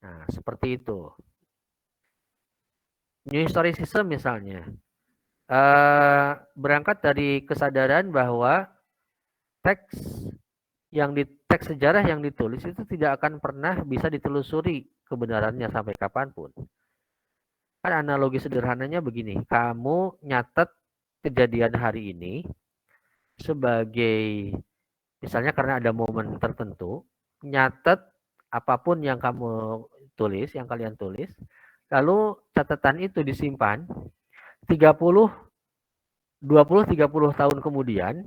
Nah, seperti itu. New Historicism misalnya. Berangkat dari kesadaran bahwa teks sejarah yang ditulis itu tidak akan pernah bisa ditelusuri kebenarannya sampai kapanpun. Kan analogi sederhananya begini, kamu nyatet kejadian hari ini sebagai misalnya karena ada momen tertentu, nyatet apapun yang kamu tulis, yang kalian tulis, lalu catatan itu disimpan 20-30 tahun kemudian,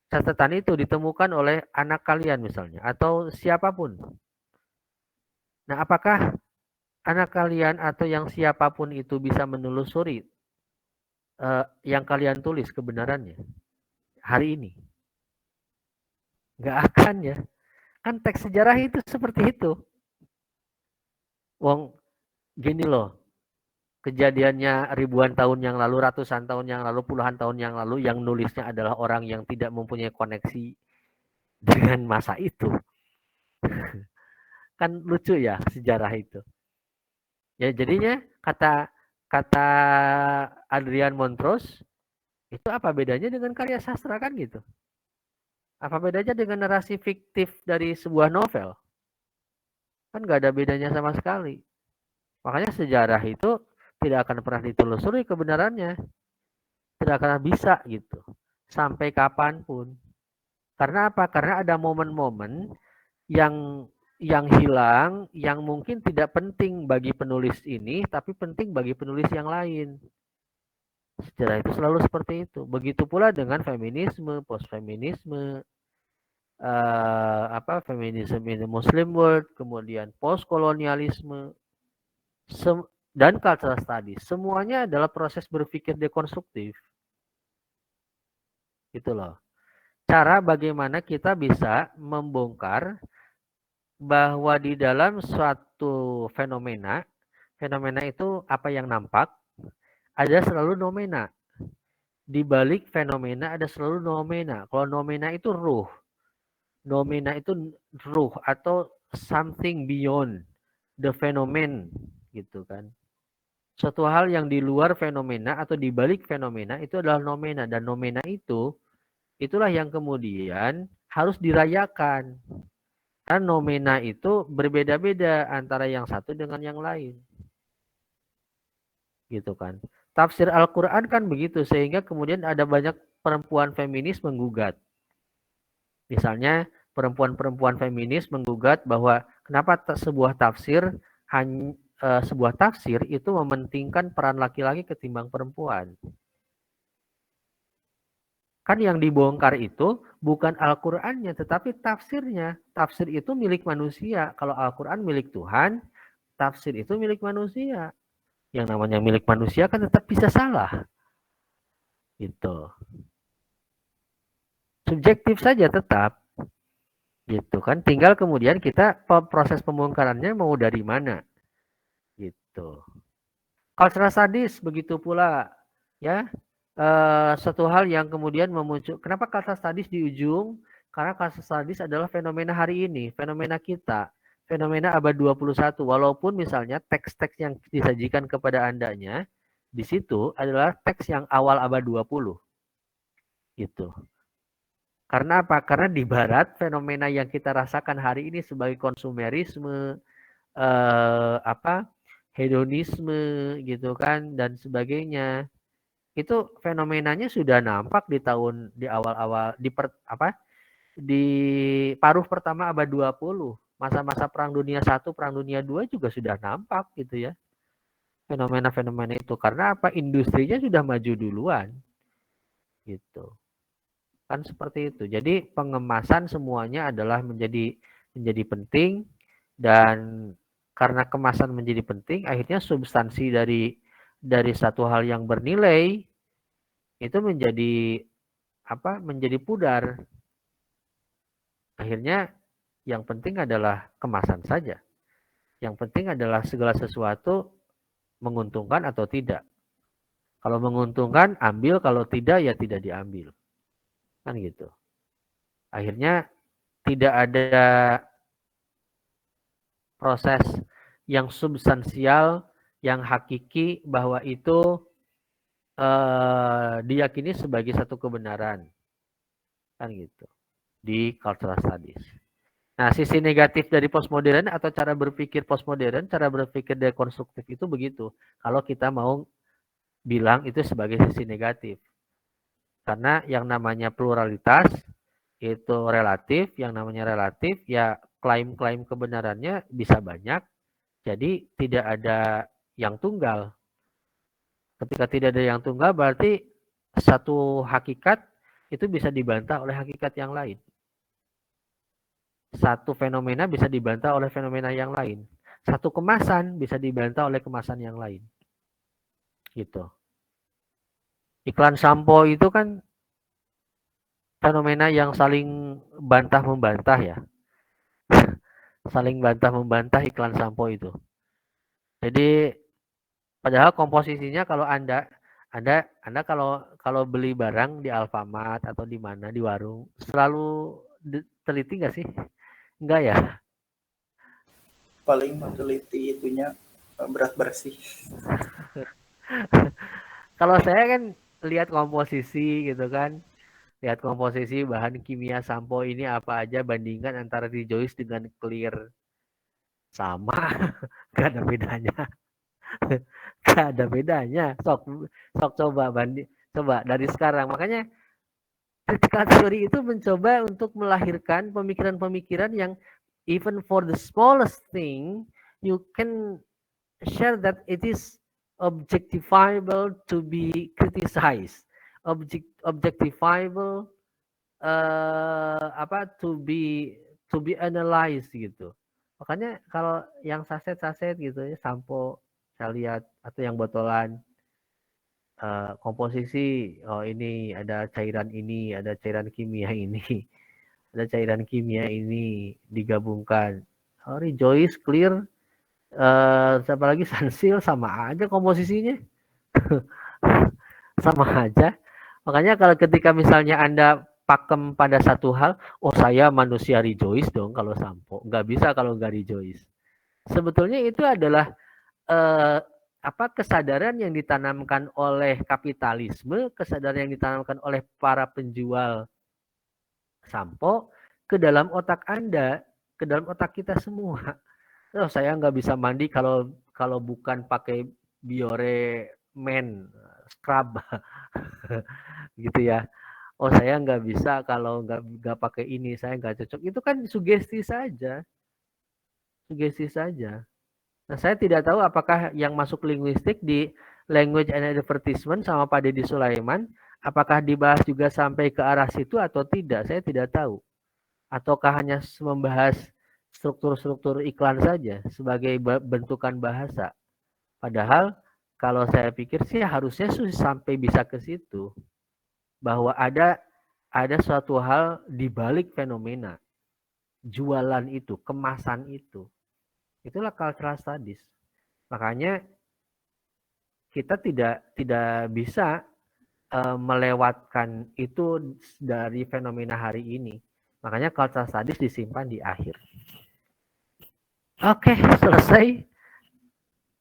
catatan itu ditemukan oleh anak kalian misalnya, atau siapapun. Nah, apakah anak kalian atau yang siapapun itu bisa menelusuri yang kalian tulis kebenarannya hari ini? Nggak akan ya. Kan teks sejarah itu seperti itu. Wong, gini loh, kejadiannya ribuan tahun yang lalu, ratusan tahun yang lalu, puluhan tahun yang lalu, yang nulisnya adalah orang yang tidak mempunyai koneksi dengan masa itu. Kan lucu ya sejarah itu. Ya jadinya kata Adrian Montrose itu apa bedanya dengan karya sastra kan gitu? Apa bedanya dengan narasi fiktif dari sebuah novel? Kan nggak ada bedanya sama sekali. Makanya sejarah itu tidak akan pernah ditelusuri kebenarannya. Tidak akan bisa gitu. Sampai kapanpun. Karena apa? Karena ada momen-momen yang hilang, yang mungkin tidak penting bagi penulis ini, tapi penting bagi penulis yang lain. Sejarah itu selalu seperti itu. Begitu pula dengan feminisme, postfeminisme, feminisme in the Muslim world, kemudian postkolonialisme, dan cultural studies. Semuanya adalah proses berpikir dekonstruktif. Gitu loh. Cara bagaimana kita bisa membongkar bahwa di dalam suatu fenomena itu apa yang nampak, ada selalu nomena. Di balik fenomena ada selalu nomena. Kalau nomena itu ruh. Nomena itu ruh atau something beyond the phenomenon gitu kan. Suatu hal yang di luar fenomena atau di balik fenomena itu adalah nomena, dan nomena itu itulah yang kemudian harus dirayakan. Karena nomena itu berbeda-beda antara yang satu dengan yang lain. Gitu kan. Tafsir Al-Quran kan begitu, sehingga kemudian ada banyak perempuan feminis menggugat. Misalnya perempuan-perempuan feminis menggugat bahwa kenapa sebuah tafsir itu mementingkan peran laki-laki ketimbang perempuan. Kan yang dibongkar itu bukan Al-Qur'annya, tetapi tafsirnya. Tafsir itu milik manusia. Kalau Al-Qur'an milik Tuhan, tafsir itu milik manusia. Yang namanya milik manusia kan tetap bisa salah. Gitu. Subjektif saja tetap. Gitu kan. Tinggal kemudian kita proses pembongkarannya mau dari mana. Gitu. Cultural studies begitu pula. Ya. Satu hal yang kemudian memuncul. Kenapa cultural studies di ujung? Karena cultural studies adalah fenomena hari ini. Fenomena kita. Fenomena abad 21. Walaupun misalnya teks-teks yang disajikan kepada Andanya di situ adalah teks yang awal abad 20. Gitu. Karena apa? Karena di barat fenomena yang kita rasakan hari ini sebagai konsumerisme, hedonisme gitu kan dan sebagainya. Itu fenomenanya sudah nampak di awal-awal di paruh pertama abad 20. Masa-masa Perang Dunia I, Perang Dunia II juga sudah nampak gitu ya. Fenomena-fenomena itu karena apa? Industrinya sudah maju duluan. Gitu. Kan seperti itu. Jadi pengemasan semuanya adalah menjadi penting dan karena kemasan menjadi penting, akhirnya substansi dari satu hal yang bernilai itu menjadi menjadi pudar. Akhirnya yang penting adalah kemasan saja. Yang penting adalah segala sesuatu menguntungkan atau tidak. Kalau menguntungkan ambil, kalau tidak ya tidak diambil. Kan gitu. Akhirnya tidak ada proses yang substansial, yang hakiki bahwa itu diyakini sebagai satu kebenaran. Kan gitu. Di cultural studies. Nah, sisi negatif dari postmodern atau cara berpikir postmodern, cara berpikir dekonstruktif itu begitu. Kalau kita mau bilang itu sebagai sisi negatif. Karena yang namanya pluralitas itu relatif, yang namanya relatif ya klaim-klaim kebenarannya bisa banyak. Jadi tidak ada yang tunggal. Ketika tidak ada yang tunggal berarti satu hakikat itu bisa dibantah oleh hakikat yang lain. Satu fenomena bisa dibantah oleh fenomena yang lain. Satu kemasan bisa dibantah oleh kemasan yang lain. Gitu. Iklan sampo itu kan fenomena yang saling bantah-membantah ya. Saling bantah-membantah iklan sampo itu. Jadi padahal komposisinya kalau Anda kalau beli barang di Alfamart atau di mana di warung selalu teliti nggak sih? Enggak ya? Paling meneliti itunya berat bersih. Kalau saya kan lihat komposisi gitu kan. Lihat komposisi bahan kimia sampo ini apa aja, bandingkan antara Rejoice dengan Clear. Sama, gak ada bedanya. Gak ada bedanya. Sok coba coba dari sekarang. Makanya critical theory itu mencoba untuk melahirkan pemikiran-pemikiran yang even for the smallest thing you can share that it is objectifiable to be criticized, objectifiable to be analyzed gitu. Makanya kalau yang saset-saset gitu ya, sampo saya lihat atau yang botolan komposisi, oh ini ada cairan ini, ada cairan kimia ini, ada cairan kimia ini digabungkan. Oh, Rejoice, Clear, siapa lagi Sunsil sama aja komposisinya. Sama aja. Makanya kalau ketika misalnya Anda pakem pada satu hal, oh saya manusia Rejoice dong kalau sampo. Nggak bisa kalau nggak Rejoice. Sebetulnya itu adalah kesadaran yang ditanamkan oleh kapitalisme, kesadaran yang ditanamkan oleh para penjual sampo ke dalam otak Anda, ke dalam otak kita semua. Oh, saya nggak bisa mandi kalau bukan pakai Biore Men scrub gitu ya. Oh saya nggak bisa kalau nggak pakai ini, saya nggak cocok. Itu kan sugesti saja. Sugesti saja. Nah, saya tidak tahu apakah yang masuk linguistik di language and advertisement sama Pak Deddy Sulaiman, apakah dibahas juga sampai ke arah situ atau tidak, saya tidak tahu. Ataukah hanya membahas struktur-struktur iklan saja sebagai bentukan bahasa. Padahal kalau saya pikir sih harusnya sampai bisa ke situ. Bahwa ada suatu hal di balik fenomena. Jualan itu, kemasan itu. Itulah cultural studies. Makanya kita tidak bisa melewatkan itu dari fenomena hari ini. Makanya cultural studies disimpan di akhir. Oke, selesai.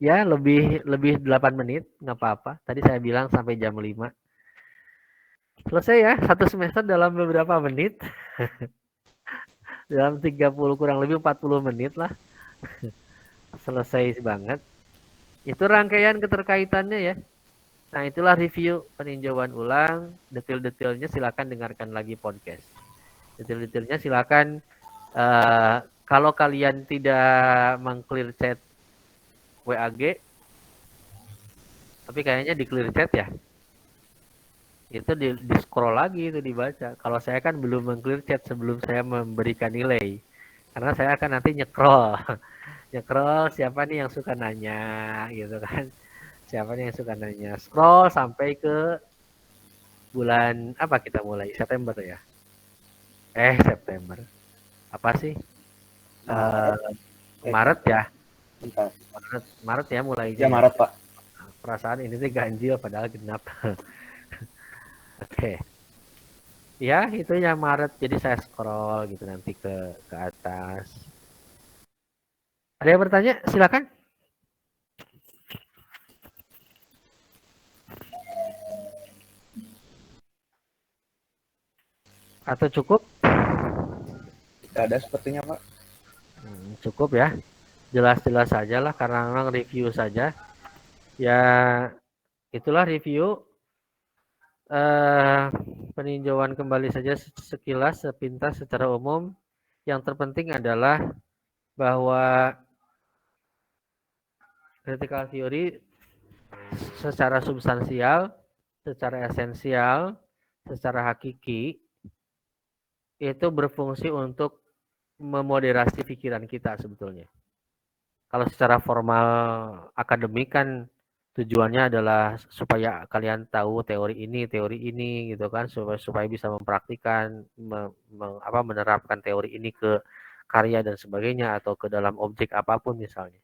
Ya, lebih 8 menit, nggak apa-apa. Tadi saya bilang sampai jam 5. Selesai ya, satu semester dalam beberapa menit. Dalam 30 kurang lebih 40 menit lah. Selesai banget. Itu rangkaian keterkaitannya ya. Nah, itulah review peninjauan ulang. Detail-detailnya silakan dengarkan lagi podcast. Detail-detailnya silakan kalau kalian tidak meng-clear chat WAG, tapi kayaknya di clear chat ya. Itu di scroll lagi itu dibaca. Kalau saya kan belum meng-clear chat sebelum saya memberikan nilai. Karena saya akan nanti nyekrol. Nyekrol siapa nih yang suka nanya gitu kan. Siapa nih yang suka nanya. Scroll sampai ke bulan apa kita mulai? September ya. September. Apa sih? Maret ya. Maret ya mulai. Ya Maret Pak. Perasaan ini sih ganjil padahal genap. Oke. Ya, itu yang Maret. Jadi saya scroll gitu nanti ke atas. Ada yang bertanya? Silakan. Atau cukup? Tidak ada sepertinya Pak. Cukup ya. Jelas-jelas saja lah karena memang review saja. Ya, itulah review. Peninjauan kembali saja sekilas, sepintas secara umum. Yang terpenting adalah bahwa critical theory secara substansial, secara esensial, secara hakiki itu berfungsi untuk memoderasi pikiran kita sebetulnya. Kalau secara formal akademik kan tujuannya adalah supaya kalian tahu teori ini gitu kan, supaya bisa mempraktikkan menerapkan teori ini ke karya dan sebagainya atau ke dalam objek apapun misalnya.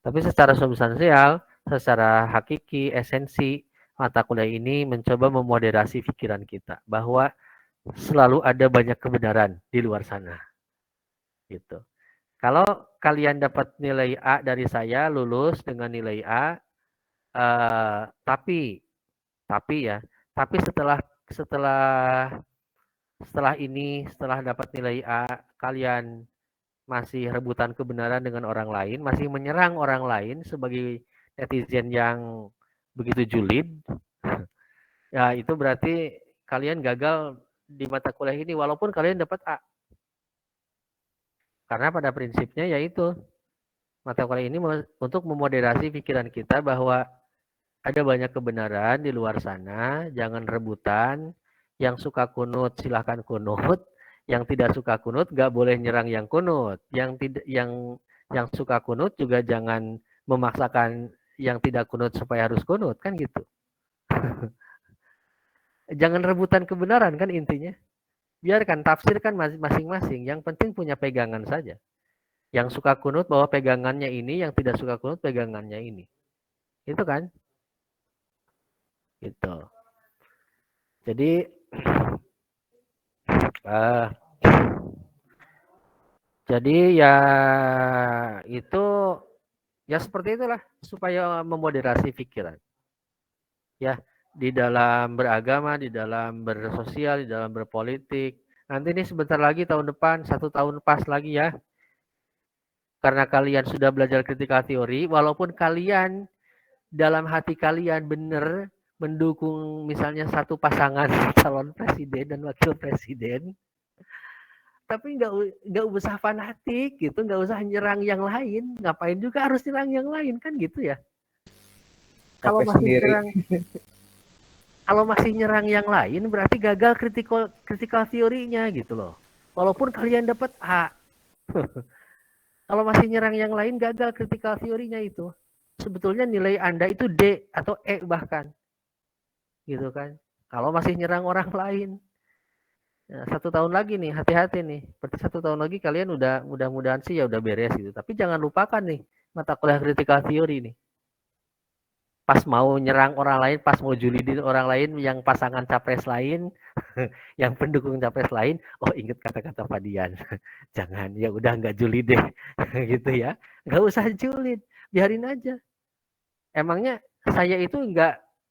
Tapi secara substansial, secara hakiki, esensi, mata kuliah ini mencoba memoderasi pikiran kita bahwa selalu ada banyak kebenaran di luar sana. Gitu. Kalau kalian dapat nilai A dari saya, lulus dengan nilai A, tapi setelah ini, setelah dapat nilai A, kalian masih rebutan kebenaran dengan orang lain, masih menyerang orang lain sebagai netizen yang begitu julid, ya itu berarti kalian gagal di mata kuliah ini walaupun kalian dapat A. Karena pada prinsipnya yaitu mata kuliah ini untuk memoderasi pikiran kita bahwa ada banyak kebenaran di luar sana, jangan rebutan. Yang suka kunut silahkan kunut, yang tidak suka kunut gak boleh nyerang yang kunut. Yang suka kunut juga jangan memaksakan yang tidak kunut supaya harus kunut, kan gitu. Jangan rebutan kebenaran kan intinya. Biarkan tafsirkan masing-masing, yang penting punya pegangan saja. Yang suka kunut bahwa pegangannya ini, yang tidak suka kunut pegangannya ini. Itu kan? Gitu. Jadi ya itu ya seperti itulah supaya memoderasi pikiran. Ya, di dalam beragama, di dalam bersosial, di dalam berpolitik. Nanti ini sebentar lagi tahun depan, 1 tahun pas lagi ya. Karena kalian sudah belajar critical theory, walaupun kalian dalam hati kalian benar mendukung misalnya satu pasangan calon presiden dan wakil presiden, tapi nggak usah fanatik gitu, nggak usah nyerang yang lain. Ngapain juga harus nyerang yang lain kan gitu ya? Kalau masih nyerang yang lain berarti gagal critical theory-nya gitu loh. Walaupun kalian dapat A. Kalau masih nyerang yang lain gagal critical theory-nya itu. Sebetulnya nilai Anda itu D atau E bahkan. Gitu kan. Kalau masih nyerang orang lain. Nah, 1 tahun lagi nih, hati-hati nih. Berarti 1 tahun lagi kalian mudah-mudahan sih ya udah beres gitu. Tapi jangan lupakan nih mata kuliah critical theory nih. Pas mau nyerang orang lain, pas mau julidin orang lain yang pasangan capres lain, yang pendukung capres lain, oh inget kata-kata Pak Dian. Jangan, ya udah nggak julid deh. Gitu ya. Nggak usah julid, biarin aja. Emangnya saya itu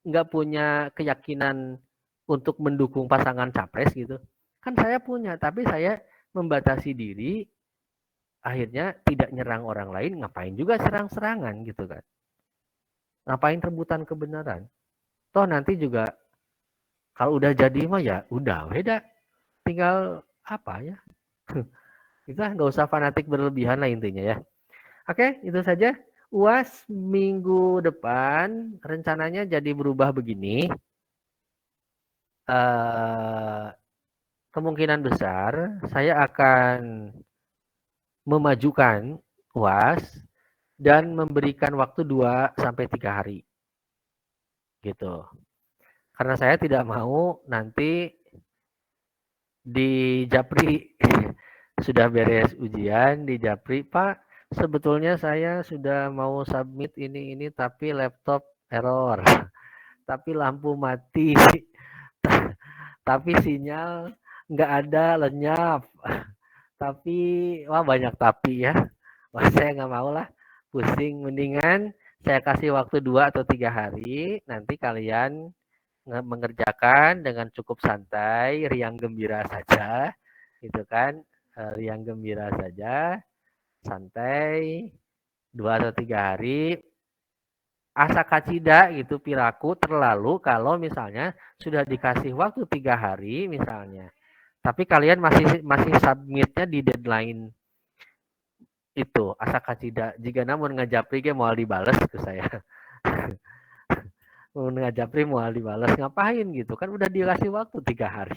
nggak punya keyakinan untuk mendukung pasangan capres gitu. Kan saya punya, tapi saya membatasi diri, akhirnya tidak nyerang orang lain, ngapain juga serang-serangan gitu kan. Ngapain rebutan kebenaran? Toh nanti juga kalau udah jadi mah ya udah beda. Tinggal apa ya? Kita nggak usah fanatik berlebihan lah intinya ya. Oke, itu saja. UAS minggu depan rencananya jadi berubah begini. Kemungkinan besar saya akan memajukan UAS dan memberikan waktu 2-3 hari. Gitu. Karena saya tidak mau nanti di Japri sudah beres ujian di Japri, Pak, sebetulnya saya sudah mau submit ini tapi laptop error. Tapi lampu mati. Tapi sinyal nggak ada, lenyap. Tapi wah banyak tapi ya. Wah, saya nggak mau lah pusing, mendingan saya kasih waktu 2-3 hari, nanti kalian mengerjakan dengan cukup santai, riang gembira saja, gitu kan, riang gembira saja, santai, 2-3 hari, asa kacida gitu, piraku terlalu kalau misalnya sudah dikasih waktu 3 hari misalnya, tapi kalian masih submitnya di deadline itu, asa kacida, jika namun ngajapri ge mau dibales ke saya. Ngajapri mau dibalas ngapain gitu kan udah dikasih waktu 3 hari.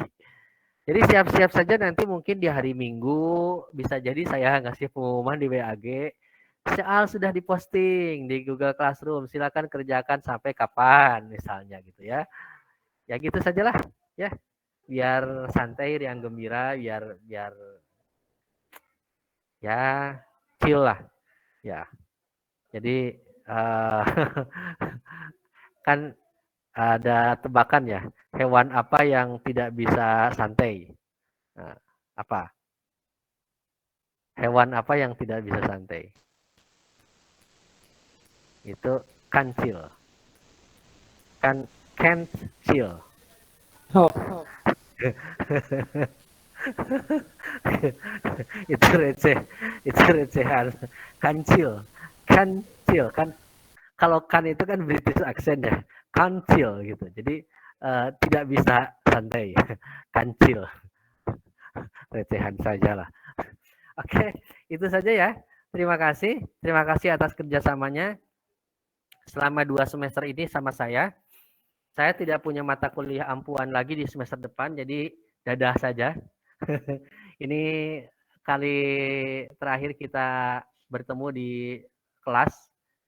Jadi siap-siap saja nanti mungkin di hari Minggu bisa jadi saya ngasih pengumuman di WAG. Soal sudah diposting di Google Classroom, silakan kerjakan sampai kapan misalnya gitu ya. Ya gitu sajalah ya. Biar santai, riang gembira, biar ya chill lah. Ya. Jadi kan ada tebakan ya, hewan apa yang tidak bisa santai? Nah, apa? Hewan apa yang tidak bisa santai? Itu kancil. Can't chill. Oh. itu recehan. Kancil. Kan kalau kan itu kan British accent ya, kancil gitu. Jadi tidak bisa santai, kancil. Recehan saja lah. Oke, itu saja ya. Terima kasih atas kerjasamanya selama 2 semester ini sama saya. Saya tidak punya mata kuliah ampuhan lagi di semester depan, jadi dadah saja. Ini kali terakhir kita bertemu di kelas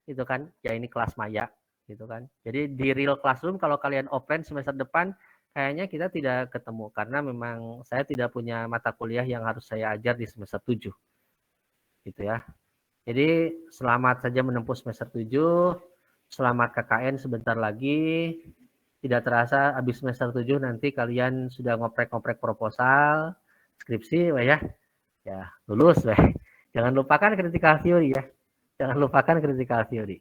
itu kan, ya ini kelas maya gitu kan. Jadi di real classroom kalau kalian offline semester depan kayaknya kita tidak ketemu karena memang saya tidak punya mata kuliah yang harus saya ajar di semester 7. Gitu ya. Jadi selamat saja menempuh semester 7. Selamat KKN sebentar lagi. Tidak terasa habis semester 7 nanti kalian sudah ngoprek-ngoprek proposal, skripsi ya. Ya, lulus weh. Jangan lupakan critical theory ya. Jangan lupakan critical theory.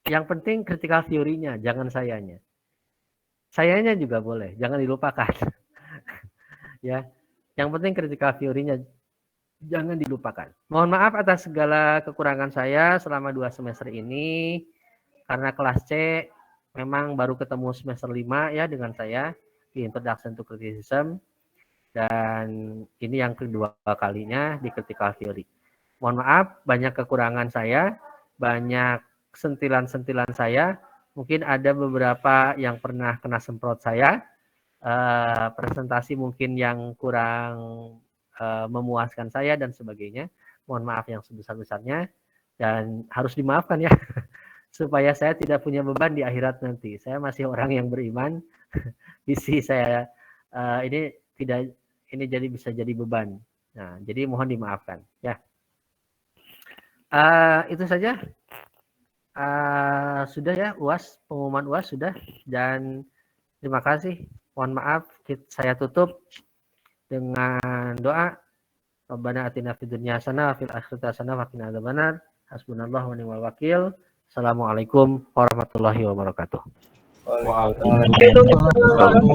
Yang penting critical theory-nya, jangan sayanya. Sayanya juga boleh, jangan dilupakan. Ya, yang penting critical theory-nya jangan dilupakan. Mohon maaf atas segala kekurangan saya selama 2 semester ini. Karena kelas C memang baru ketemu semester 5 ya dengan saya di Introduction to Criticism. Dan ini yang kedua kalinya di critical theory. Mohon maaf, banyak kekurangan saya, banyak sentilan-sentilan saya. Mungkin ada beberapa yang pernah kena semprot saya. Presentasi mungkin yang kurang memuaskan saya dan sebagainya. Mohon maaf yang sebesar-besarnya. Dan harus dimaafkan ya. Supaya saya tidak punya beban di akhirat nanti. Saya masih orang yang beriman. Visi saya ini jadi bisa jadi beban. Nah, jadi mohon dimaafkan ya. Itu saja. Sudah ya UAS, pengumuman UAS sudah, dan terima kasih. Mohon maaf, saya tutup dengan doa. Rabbana atina fid dunya hasanah wa fil akhirati hasanah wa qina adzabannar. Hasbunallahu wa ni'mal wakil. Assalamualaikum warahmatullahi wabarakatuh. Waalaikumsalam.